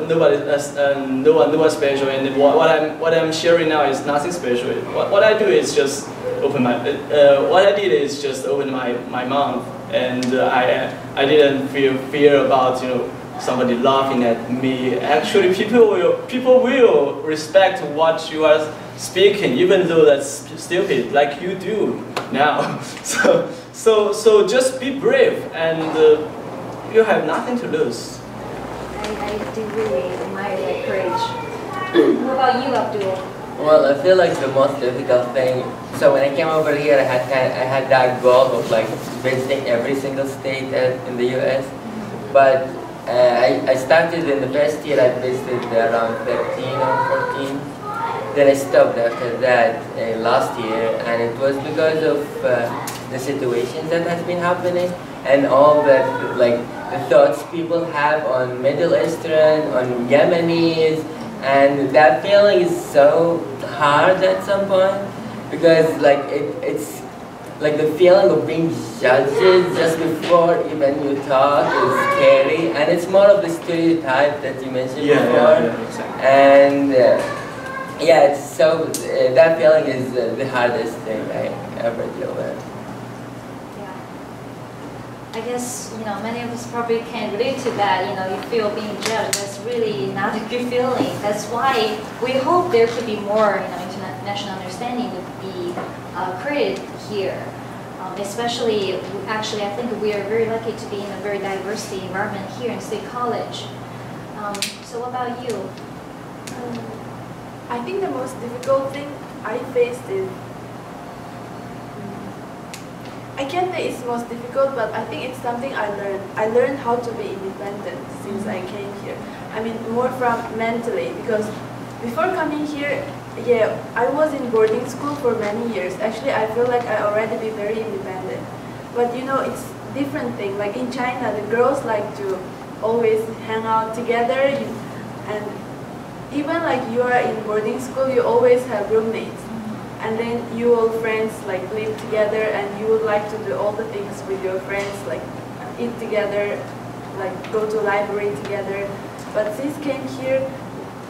one special, and what I'm sharing now is nothing special. What I do is just open my what I did is just open my mouth, and I didn't feel fear about somebody laughing at me. Actually, people will respect what you are speaking, even though that's stupid, like you do now. So just be brave, and you have nothing to lose. I do really admire that courage. What about you, Abdul? Well, I feel like the most difficult thing. So when I came over here, I had that goal of like visiting every single state in the U.S. But I started in the first year. I visited around 13 or 14. Then I stopped after that last year, and it was because of the situations that has been happening and all that, like the thoughts people have on Middle Eastern, on Yemenis, and that feeling is so hard at some point, because like it's like the feeling of being judged just before even you talk is scary, and it's more of the stereotype that you mentioned before. Yeah, exactly. And yeah, it's so that feeling is the hardest thing I ever deal with. I guess many of us probably can relate to that. You feel being judged. That's really not a good feeling. That's why we hope there could be more international understanding to be created here. Especially, actually, I think we are very lucky to be in a very diversity environment here in State College. So what about you? I think the most difficult thing I faced is, I can't say it's most difficult, but I think it's something I learned. I learned how to be independent since I came here. I mean, more from mentally, because before coming here, yeah, I was in boarding school for many years. Actually, I feel like I already be very independent. But it's different thing. Like in China, the girls like to always hang out together, and even like you are in boarding school, you always have roommates. and then you all friends like live together, and you would like to do all the things with your friends, like eat together, like go to library together. But since came here,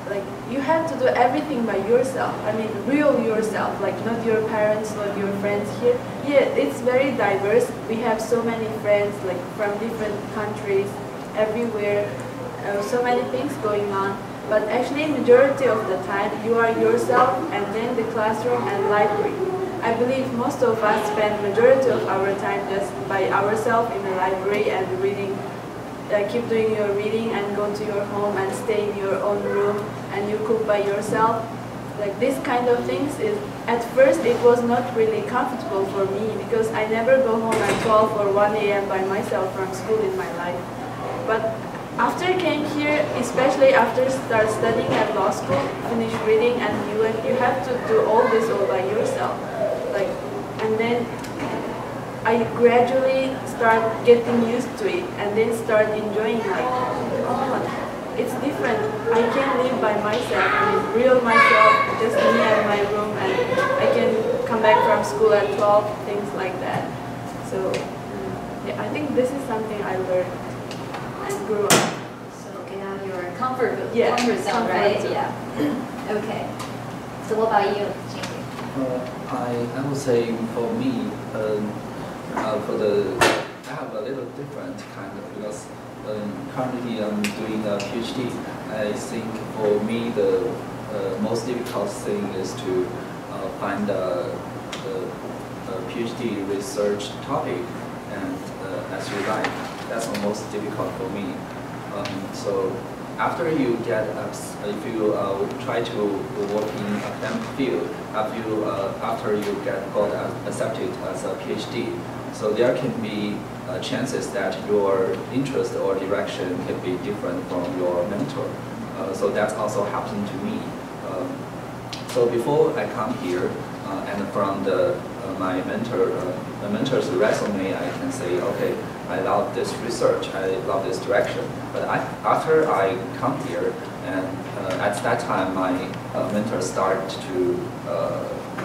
like you have to do everything by yourself. I mean, real yourself, like not your parents, not your friends here. Yeah, it's very diverse. We have so many friends, like from different countries, everywhere. So many things going on. But actually, majority of the time, you are yourself, and then the classroom and library. I believe most of us spend majority of our time just by ourselves in the library and reading. Keep doing your reading and go to your home and stay in your own room and you cook by yourself. Like this kind of things is, at first it was not really comfortable for me because I never go home at 12 or 1 a.m. by myself from school in my life. But after I came here, especially after start studying at law school, finish reading, and you have to do all this all by yourself. Like, and then I gradually start getting used to it, and then start enjoying like, oh, it's different. I can live by myself, I mean, real myself, just me and my room, and I can come back from school at 12, things like that. So, yeah, I think this is something I learned and grew up. So get out of your comfort zone, comfort right? zone. Yeah. Okay. So what about you, Jinky? I would say for me, I have a little different kind of, because currently I'm doing a PhD. I think for me the most difficult thing is to find a PhD research topic and as you like. That's the most difficult for me. So after you get, if you try to work in academic field, after you got accepted as a PhD, so there can be chances that your interest or direction can be different from your mentor. So that's also happened to me. So before I come here, and from my mentor's resume, I can say, okay, I love this research, I love this direction. But after I come here, and at that time, my mentor started to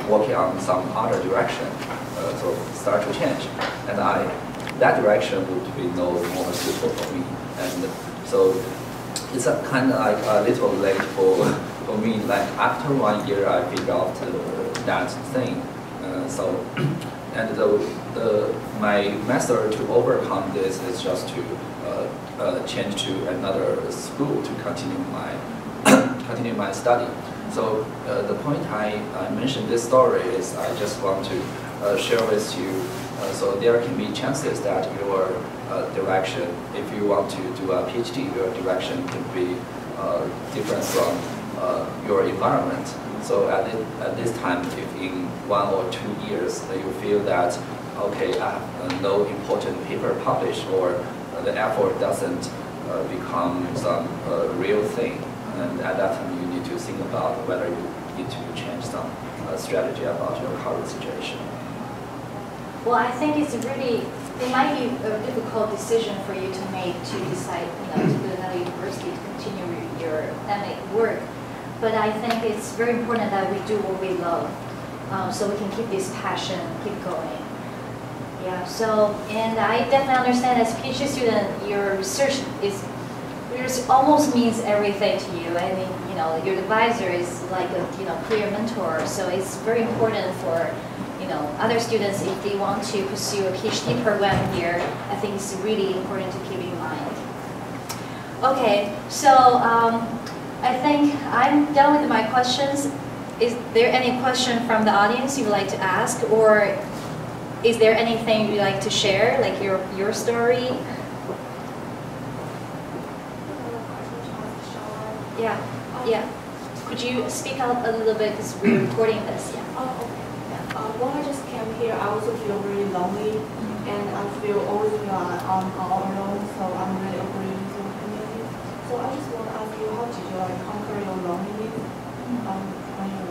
working on some other direction, so start to change, and that direction would be no more suitable for me, and so it's a kind of like a little late for me. Like after 1 year, I figured out that thing. So, and my method to overcome this is just to change to another school to continue my study. So the point I mentioned this story is I just want to share with you. So there can be chances that your direction, if you want to do a PhD, your direction can be different from your environment. So at this time, if in 1 or 2 years you feel that, okay, I have no important paper published, or the effort doesn't become some real thing, and at that time you need to think about whether you need to change some strategy about your current situation. Well, I think it might be a difficult decision for you to make to decide, to go to another university to continue your academic work. But I think it's very important that we do what we love, so we can keep this passion, keep going. Yeah. So, and I definitely understand as a PhD student, your research almost means everything to you. I mean, your advisor is like a clear mentor. So it's very important for other students, if they want to pursue a PhD program here, I think it's really important to keep in mind. Okay, so I think I'm done with my questions. Is there any question from the audience you would like to ask, or is there anything you'd like to share, like your story? Yeah, yeah. Could you speak out a little bit because we're recording this? Yeah. Oh, okay. When I just came here, I also feel very lonely, and I always feel I'm all alone, so I'm really agreeing to the community. So I just want to ask you, how did you conquer your loneliness?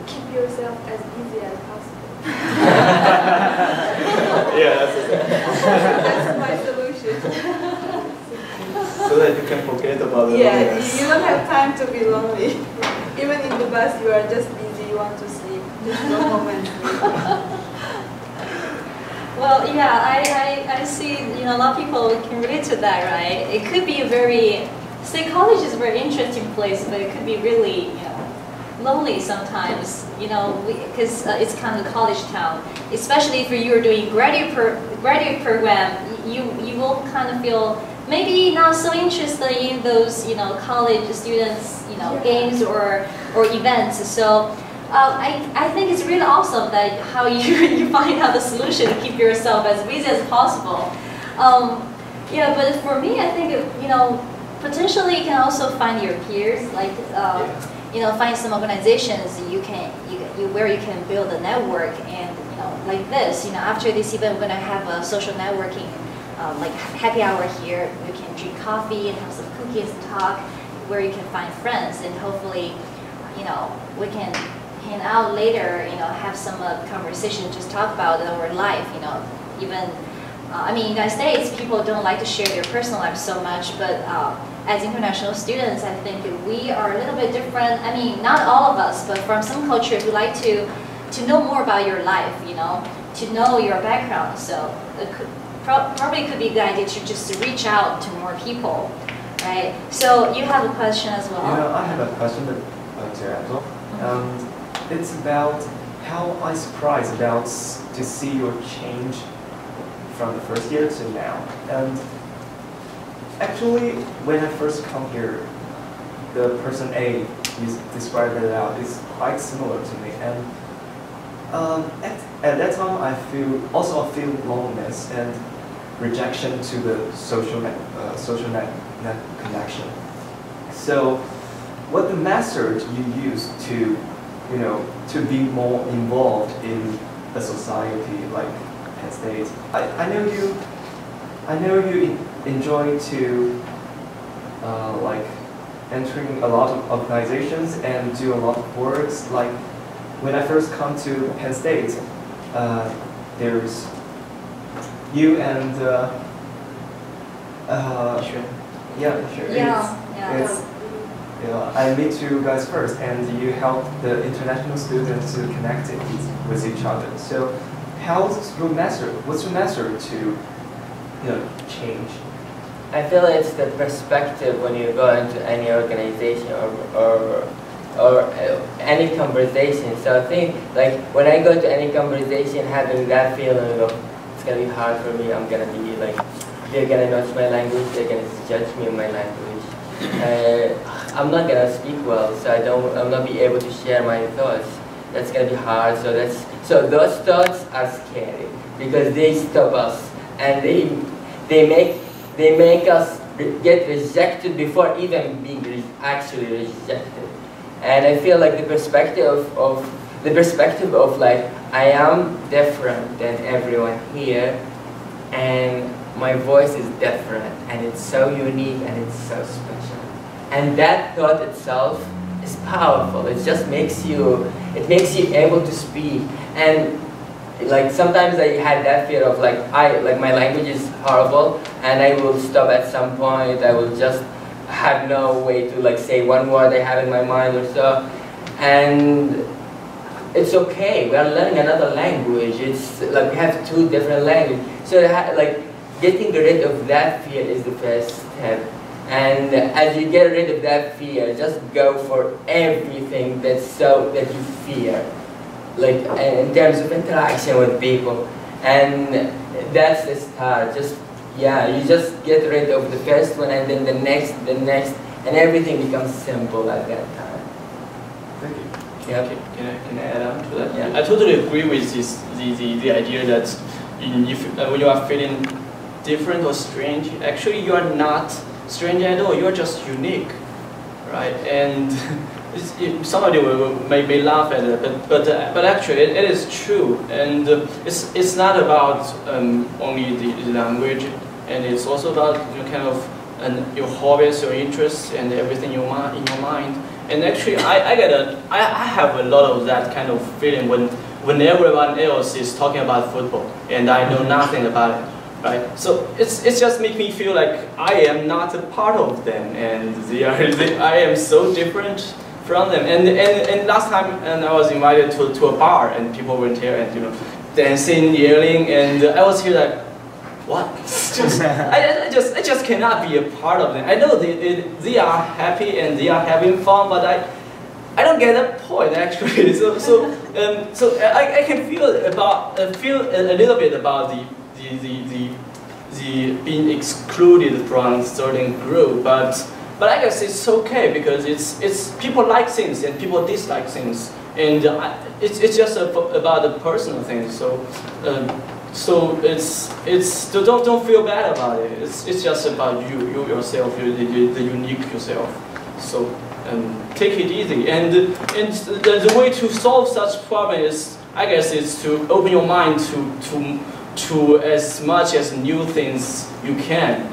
Keep yourself as busy as possible. Yeah, that's it. That's my solution. So that you can forget about the Yeah, loneliness. you don't have time to be lonely. Even in the bus, you are just busy, you want to sleep. Just no comments. Well, yeah, I see, a lot of people can relate to that, right? It could be a very, say college is a very interesting place, but it could be really, lonely sometimes, because it's kind of a college town. Especially if you're doing graduate program, you will kind of feel maybe not so interested in those, college students, games or events. So I think it's really awesome that how you find out the solution to keep yourself as busy as possible. Yeah, but for me, I think, potentially you can also find your peers, like, find some organizations where you can build a network, and like this, after this event, we're gonna have a social networking, like happy hour here. You can drink coffee and have some cookies and talk, where you can find friends, and hopefully, we can hang out later. Have some conversation, just talk about our life. Even. I mean, in the United States, people don't like to share their personal life so much, but as international students, I think we are a little bit different. I mean, not all of us, but from some cultures, we like to know more about your life, to know your background. So it probably could be a good idea to just reach out to more people, right? So you have a question as well? I have a question to add. It's about how I'm surprised to see your change from the first year to now. And actually, when I first come here, the person A you described it out is quite similar to me. And at that time, I feel loneliness and rejection to the social net connection. So, what the method you use to be more involved in a society like Penn State. I know you enjoy to like entering a lot of organizations and do a lot of works. Like when I first come to Penn State, there's you and Sure. yeah, sure. Yeah. I meet you guys first, and you help the international students to connect with each other. So, what's your method to change? I feel it's the perspective when you go into any organization or any conversation. So I think like when I go to any conversation, having that feeling of it's gonna be hard for me. I'm gonna be like they're gonna notice my language. They're gonna judge me in my language. I'm not gonna speak well, so I'm not be able to share my thoughts. That's gonna be hard. So those thoughts are scary because they stop us and they make us get rejected before even being actually rejected. And I feel like the perspective of like I am different than everyone here, and my voice is different, and it's so unique and it's so special. And that thought itself is powerful. It just makes you able to speak. And like sometimes I had that fear of like my language is horrible and I will stop at some point. I will just have no way to like say one word I have in my mind or so. And it's okay. We are learning another language. It's like we have two different languages. So like getting rid of that fear is the first step. And as you get rid of that fear, just go for everything that you fear, like in terms of interaction with people. And that's the start. You just get rid of the first one, and then the next, and everything becomes simple at that time. Thank you. Yeah. Can I add on to that? Yeah. I totally agree with the idea that when you are feeling different or strange, actually you are not strange at all. You are just unique, right? And somebody may laugh at it, but actually it is true. And it's not about only the language, and it's also about kind of your hobbies, your interests, and everything in your mind. And actually, I have a lot of that kind of feeling when everyone else is talking about football, and I know nothing about it. Right, so it's just make me feel like I am not a part of them, and I am so different from them. And last time, and I was invited to a bar, and people were here and dancing, yelling, and I was here like, what? I just cannot be a part of them. I know they are happy and they are having fun, but I don't get that point actually. So I can feel a little bit about the being excluded from certain group, but I guess it's okay because it's people like things and people dislike things, and it's just about the personal thing. So it's don't feel bad about it. It's just about you yourself, the unique yourself. So take it easy. And the way to solve such problem is, I guess, is to open your mind to as much as new things you can.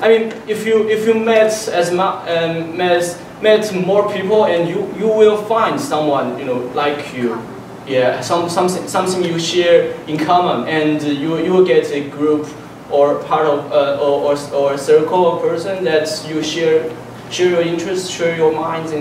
I mean, if you met more people, and you will find someone like you. Yeah, something you share in common, and you will get a group or part of or a circle of person that you share your interests, share your minds,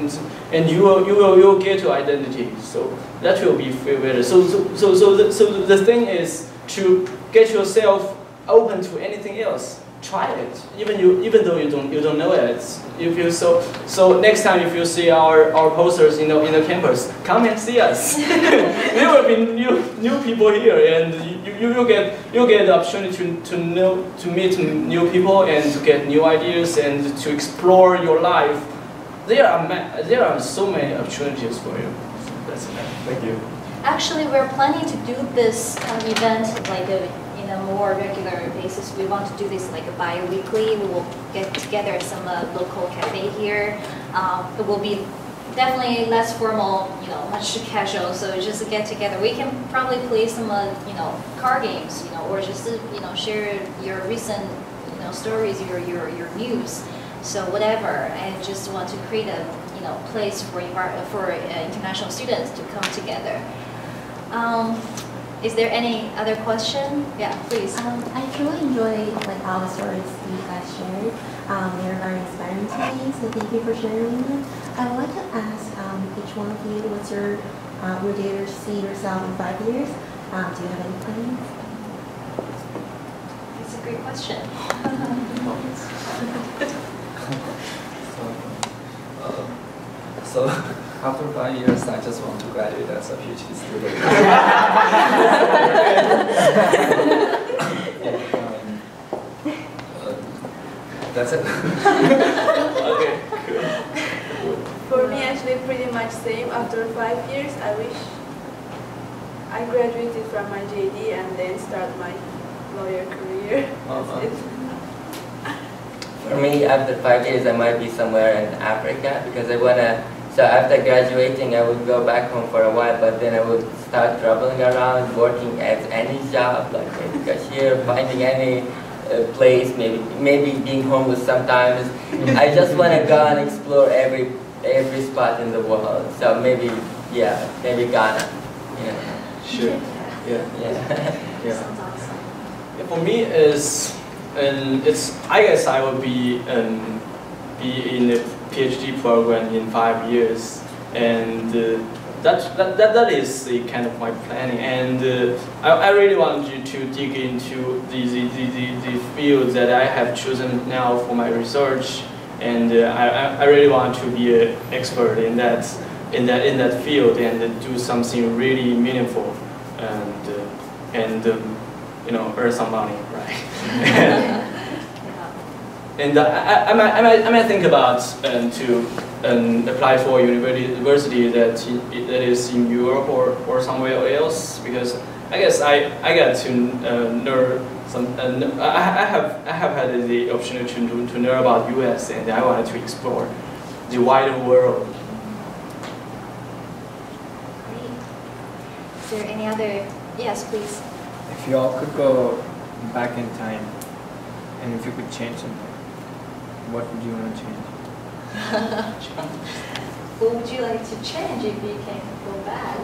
and you will get your identity. So that will be feel better. So the thing is to get yourself open to anything else. Try it, even though you don't know it. So next time if you see our posters in the campus, come and see us. There will be new people here, and you'll get the opportunity to meet new people and to get new ideas and to explore your life. There are so many opportunities for you. That's it. Thank you. Actually, we're planning to do this event like in a more regular basis. We want to do this like bi-weekly. We will get together at some local cafe here. It will be definitely less formal, much casual. So just get together. We can probably play some, card games, or just share your recent, stories, your news. So whatever. I just want to create a, place for international students to come together. Is there any other question? Yeah, please. I truly enjoy all the stories you guys shared. They're very inspiring to me, so thank you for sharing them. I would like to ask each one of you, what's your where do you see yourself in 5 years? Do you have any plans? It's a great question. So after 5 years, I just want to graduate as a PhD student. That's it. Okay. For me, actually, pretty much same. After 5 years, I wish I graduated from my JD and then start my lawyer career. That's it. For me, after 5 years, I might be somewhere in Africa because I wanna. So after graduating, I would go back home for a while, but then I would start traveling around, working at any job, like maybe cashier, finding any place, maybe being homeless sometimes. I just want to go and explore every spot in the world. So maybe Ghana. Sure. Yeah. Yeah. Sounds awesome. Yeah, for me is, I guess I will be in a PhD program in 5 years, and that is the kind of my planning. And I really want you to dig into the field that I have chosen now for my research, and I really want to be an expert in that field and do something really meaningful, and earn some money, right? And I might think about to apply for a university that is in Europe or somewhere else, because I guess I got to learn some. I have had the opportunity to learn about US, and I wanted to explore the wider world. Great. Is there any other? Yes, please. If you all could go back in time, and if you could change something, what would you want to change? What would you like to change if you can go back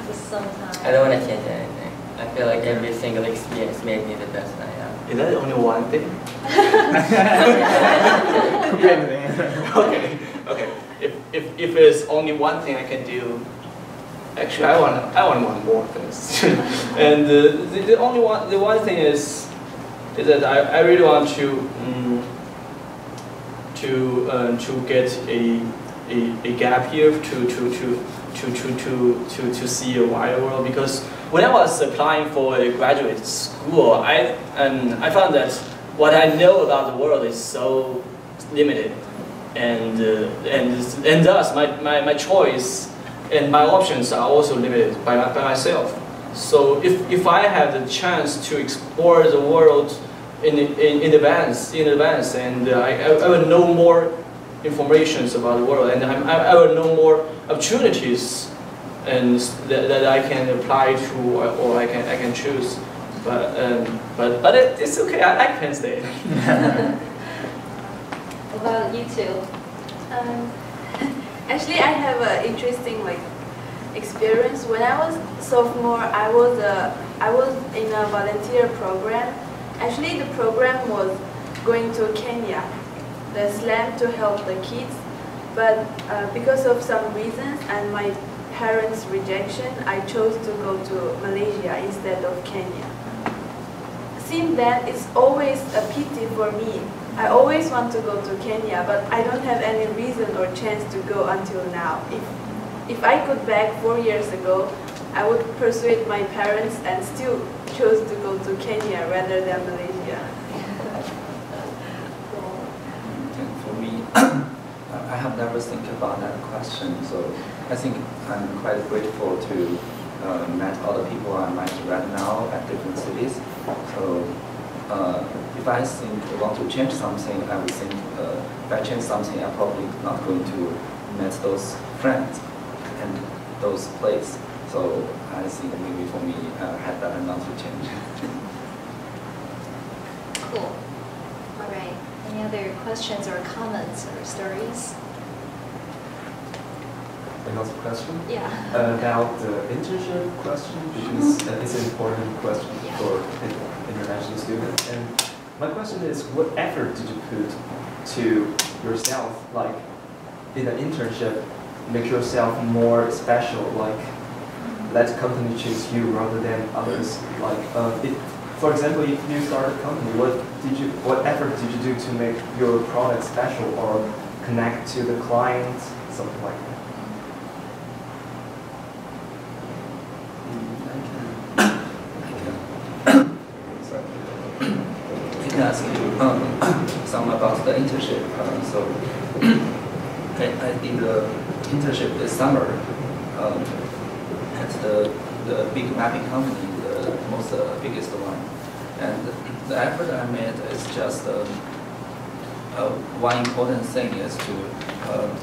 to some time? I don't want to change anything. I feel like every single experience made me the best I am. Is that only one thing? Could be anything. Okay. if there's only one thing I can do, actually I want one more things. And the one thing is that I really want to get a gap year to see a wider world, because when I was applying for a graduate school, I found that what I know about the world is so limited, and thus my choice and my options are also limited by myself. So if I have the chance to explore the world in advance, and I will know more information about the world, and I will know more opportunities, and that I can apply to, or I can choose. But it's okay. I like Penn State. What about you two? Actually, I have an interesting experience. When I was sophomore, I was in a volunteer program. Actually, the program was going to Kenya, the SLAM, to help the kids. But because of some reasons and my parents' rejection, I chose to go to Malaysia instead of Kenya. Since then, it's always a pity for me. I always want to go to Kenya, but I don't have any reason or chance to go until now. If I could back 4 years ago, I would persuade my parents and still chose to go to Kenya rather than Malaysia. For me, I have never think about that question, so I think I'm quite grateful to met all the people I met right now at different cities. So if I think I want to change something, I would think if I change something, I'm probably not going to meet those friends and those places. So I think maybe for me, I had better not to change. Cool. All right. Any other questions or comments or stories? Another question? Yeah. About the internship question, because it's an important question for international students. And my question is, what effort did you put to yourself, like in an internship, make yourself more special, like let company choose you rather than others? Like, for example, if you start a company, what effort did you do to make your product special or connect to the client, something like that? I can ask you some about the internship. So I did the internship this summer at the big mapping company, the most biggest one. And the effort I made is just one important thing is to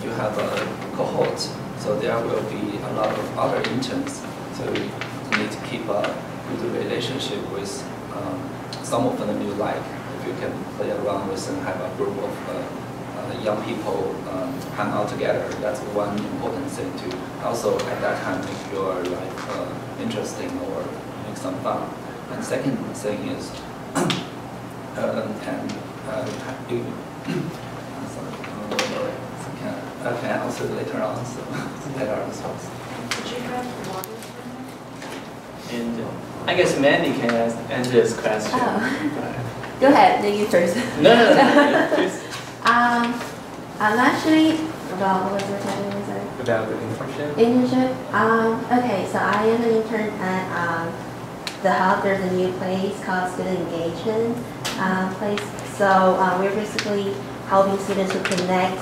you have a cohort, so there will be a lot of other interns. So you need to keep a good relationship with some of them you like. If you can play around with and have a group of young people hang out together, that's one important thing to also at that time make your life interesting or make some fun. And second thing is, I can answer later on, so later on. Did you have water? And I guess Mandy can answer this question. Oh. Go ahead, you first. No, please. Actually, about what was your question? Sorry. About the internship? Internship? Okay, so I am an intern at the hub. There's a new place called Student Engagement place. So we're basically helping students to connect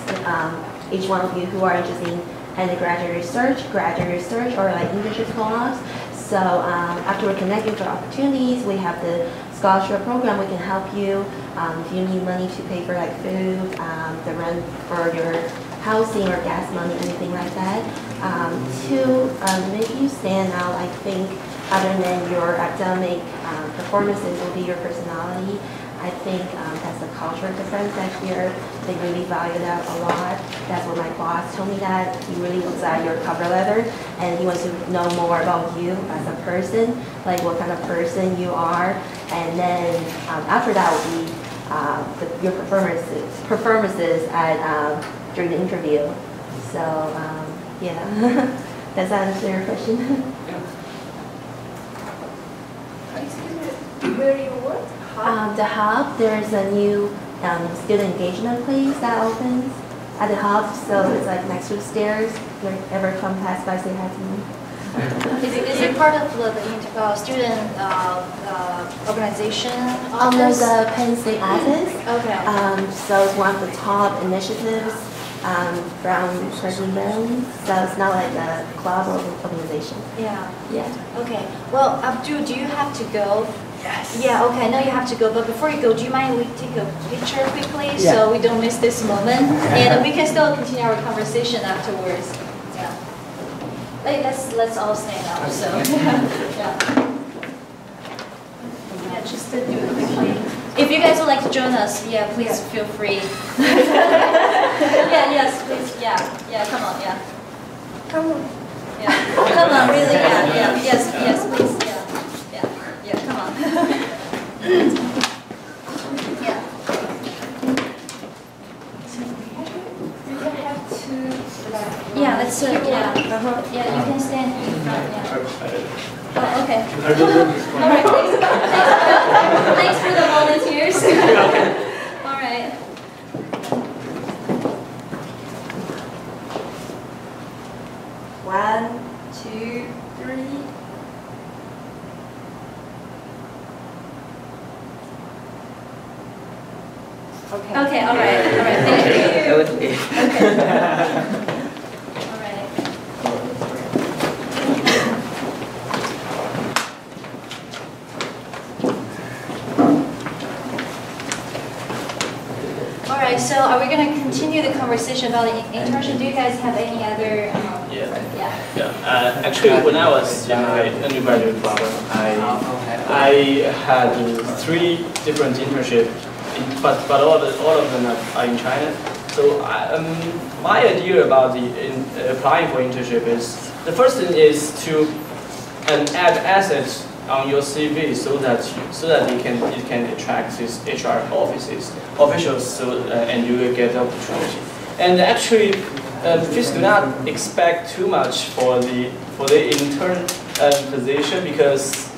each one of you who are interested in undergraduate research, graduate research, or like internship co-ops. So after we're connecting for opportunities, we have the scholarship program. We can help you if you need money to pay for like food, the rent for your housing or gas money, anything like that. To make you stand out, I think, other than your academic performances will be your personality. I think that's a cultural difference that here. They really value that a lot. That's what my boss told me, that he really looks at your cover letter and he wants to know more about you as a person, like what kind of person you are. And then after that will be your performances at during the interview. So yeah, does that answer your question? Excuse me, where you work? The hub, there's a new student engagement place that opens at the hub, so it's like next to the stairs. If you ever come past by, say hi to me. Is it part of the student organization Under office? the Penn State office. Okay. So it's one of the top initiatives from President Barron. So it's not like a club or organization. Yeah. Yeah. Okay. Well, Abdul, do you have to go? Yes. Yeah, okay, I know you have to go, but before you go, do you mind we take a picture quickly Yeah. so we don't miss this moment? And we can still continue our conversation afterwards. Yeah. Let's all stand up, so. Yeah. Yeah, just to do it quickly. If you guys would like to join us, yeah, please feel free. Yeah, yes, please, yeah, come on, yeah. Come on. Yeah, come on, really, yeah, yes, please, yeah, come on. Yeah. You don't have to like. Yeah, let's, yeah, yeah, you can stand in front, yeah. Oh, okay. All right, thanks for the volunteers. All right. One, two, three. Okay. Okay, all right, thank you. That was it. All right. All right, so are we going to continue the conversation about the internship? Do you guys have any other? Yeah. Actually, when I was in my undergraduate program, I had 3 different internships, but all of them are in China. So my idea about applying for internship is the first thing is to add assets on your CV so that it can attract these HR officials, and you will get the opportunity. And actually, please do not expect too much for the intern position, because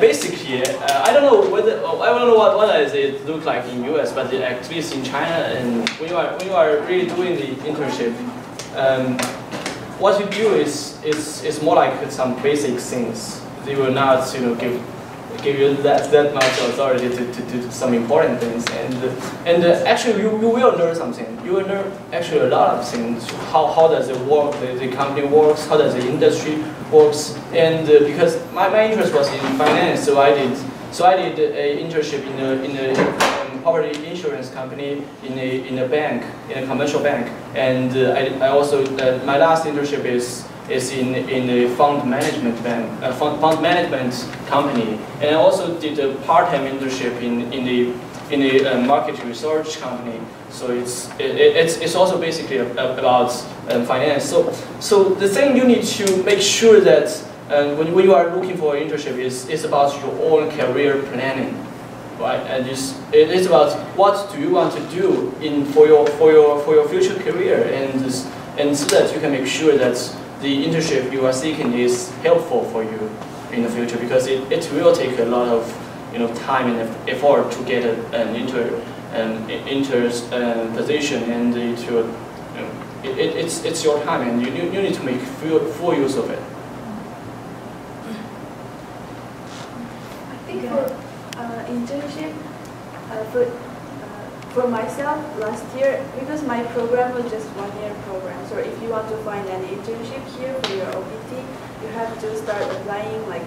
basically I don't know what does it look like in US, but at least in China, and when you are really doing the internship, what you do is more like some basic things. They will not give you that much authority to do some important things, and actually you will learn something. You will learn actually a lot of things. How does it work? The company works. How does the industry works? And because my interest was in finance, so I did a internship in a property insurance company in a bank, in a commercial bank, and I also my last internship is in a fund management fund management company, and I also did a part-time internship in a market research company. So it's also basically about finance. So the thing you need to make sure that when you are looking for an internship is about your own career planning, right? And it's about what do you want to do for your future career, and so that you can make sure that the internship you are seeking is helpful for you in the future, because it will take a lot of time and effort to get an intern position, and it's your time, and you need to make full use of it. I think for internship, for myself last year, because my program was just 1-year program, so if you want to find an internship here for your OPT, you have to start applying like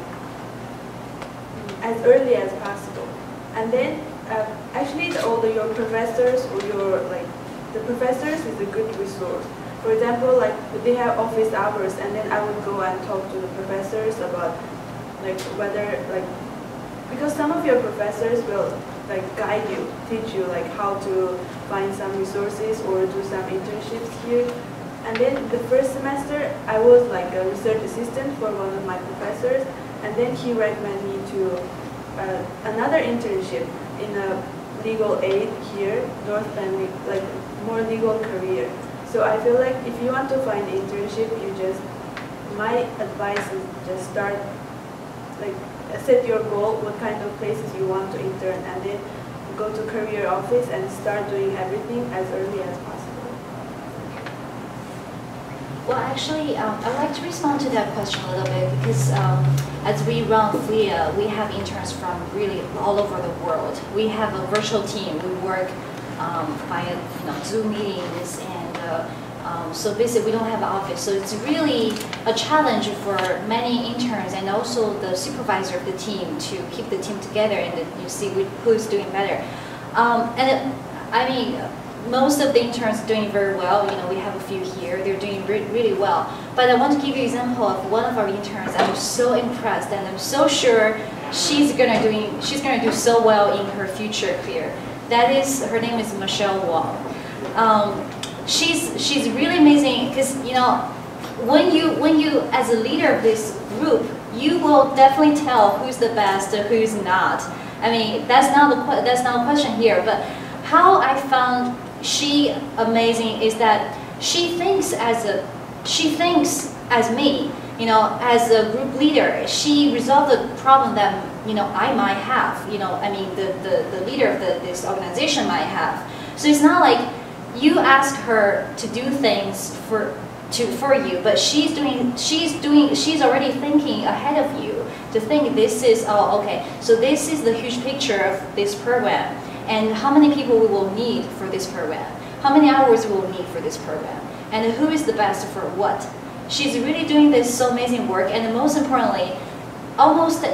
as early as possible. And then actually your professors or the professors is a good resource. For example, like they have office hours, and then I would go and talk to the professors about whether because some of your professors will guide you, teach you how to find some resources or do some internships here. And then the first semester I was a research assistant for one of my professors, and then he recommended me to another internship in a legal aid here, North Bend, more legal career. So I feel like if you want to find internship, my advice is just start, like set your goal, what kind of places you want to intern, and then go to career office and start doing everything as early as possible. Well, actually, I'd like to respond to that question a little bit because as we run FLIA, we have interns from really all over the world. We have a virtual team. We work via Zoom meetings, and so basically we don't have an office. So it's really a challenge for many interns and also the supervisor of the team to keep the team together and you see who's doing better. I mean, most of the interns are doing very well. We have a few here. They're doing really well. But I want to give you an example of one of our interns. I'm so impressed, and I'm so sure she's gonna do so well in her future career. Her name is Michelle Wong. She's really amazing because when you as a leader of this group, you will definitely tell who's the best and who's not. I mean, that's not a question here, but how I found she amazing is that she thinks as me, as a group leader. She resolved the problem that I might have. I mean the leader of this organization might have. So it's not like you ask her to do things for you, but she's already thinking ahead of you to think this is okay. So this is the huge picture of this program. And how many people we will need for this program, how many hours we will need for this program, and who is the best for what. She's really doing this so amazing work, and most importantly, almost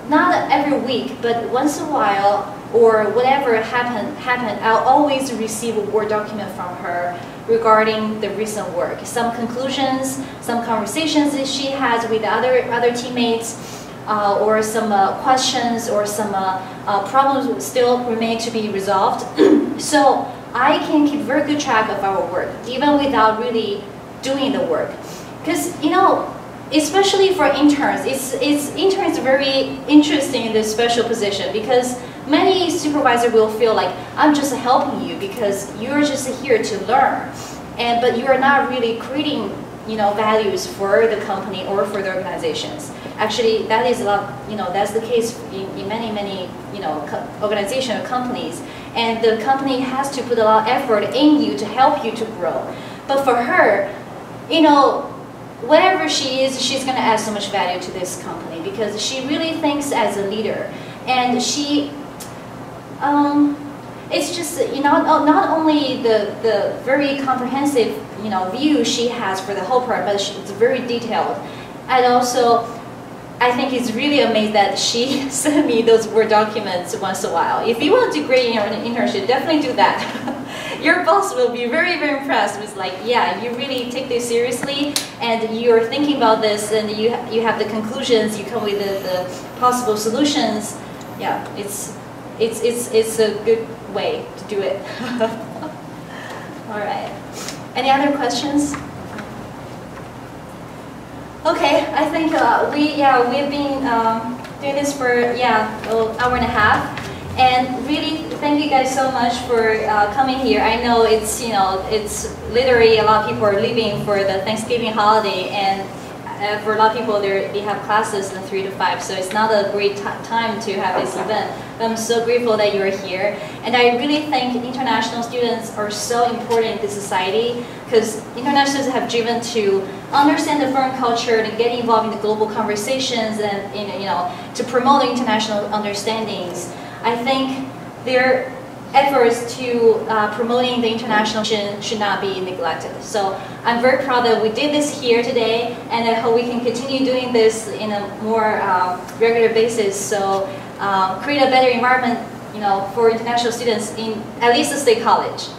not every week, but once in a while, or whatever happened, I'll always receive a Word document from her regarding the recent work. Some conclusions, some conversations that she has with other teammates, or some questions or some problems still remain to be resolved. So I can keep very good track of our work, even without really doing the work. Because, especially for interns, interns are very interesting in this special position because many supervisors will feel like, I'm just helping you because you're just here to learn. But you are not really creating values for the company or for the organizations. Actually, that is a lot, that's the case in many organizations or companies. And the company has to put a lot of effort in you to help you to grow. But for her, whatever she is, she's going to add so much value to this company because she really thinks as a leader. And she, it's just, not only the very comprehensive, view she has for the whole program, but it's very detailed. And also, I think it's really amazing that she sent me those Word documents once in a while. If you want to grade in your internship, definitely do that. Your boss will be very, very impressed with like, yeah, you really take this seriously and you're thinking about this and you have the conclusions, you come with the possible solutions. Yeah, it's a good way to do it. All right. Any other questions? Okay, I think we've been doing this for an hour and a half, and really thank you guys so much for coming here. I know it's it's literally a lot of people are leaving for the Thanksgiving holiday, and for a lot of people they have classes in 3 to 5, so it's not a great time to have this event. But I'm so grateful that you're here, and I really think international students are so important in this society because international students have driven to understand the foreign culture and get involved in the global conversations and to promote international understandings. I think their efforts to promoting the international should not be neglected. So I'm very proud that we did this here today, and I hope we can continue doing this in a more regular basis. So create a better environment, for international students in at least the state college.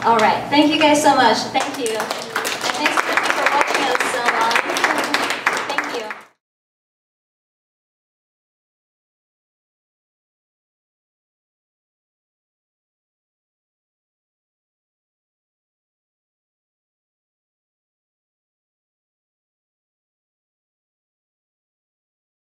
All right, thank you guys so much. Thank you.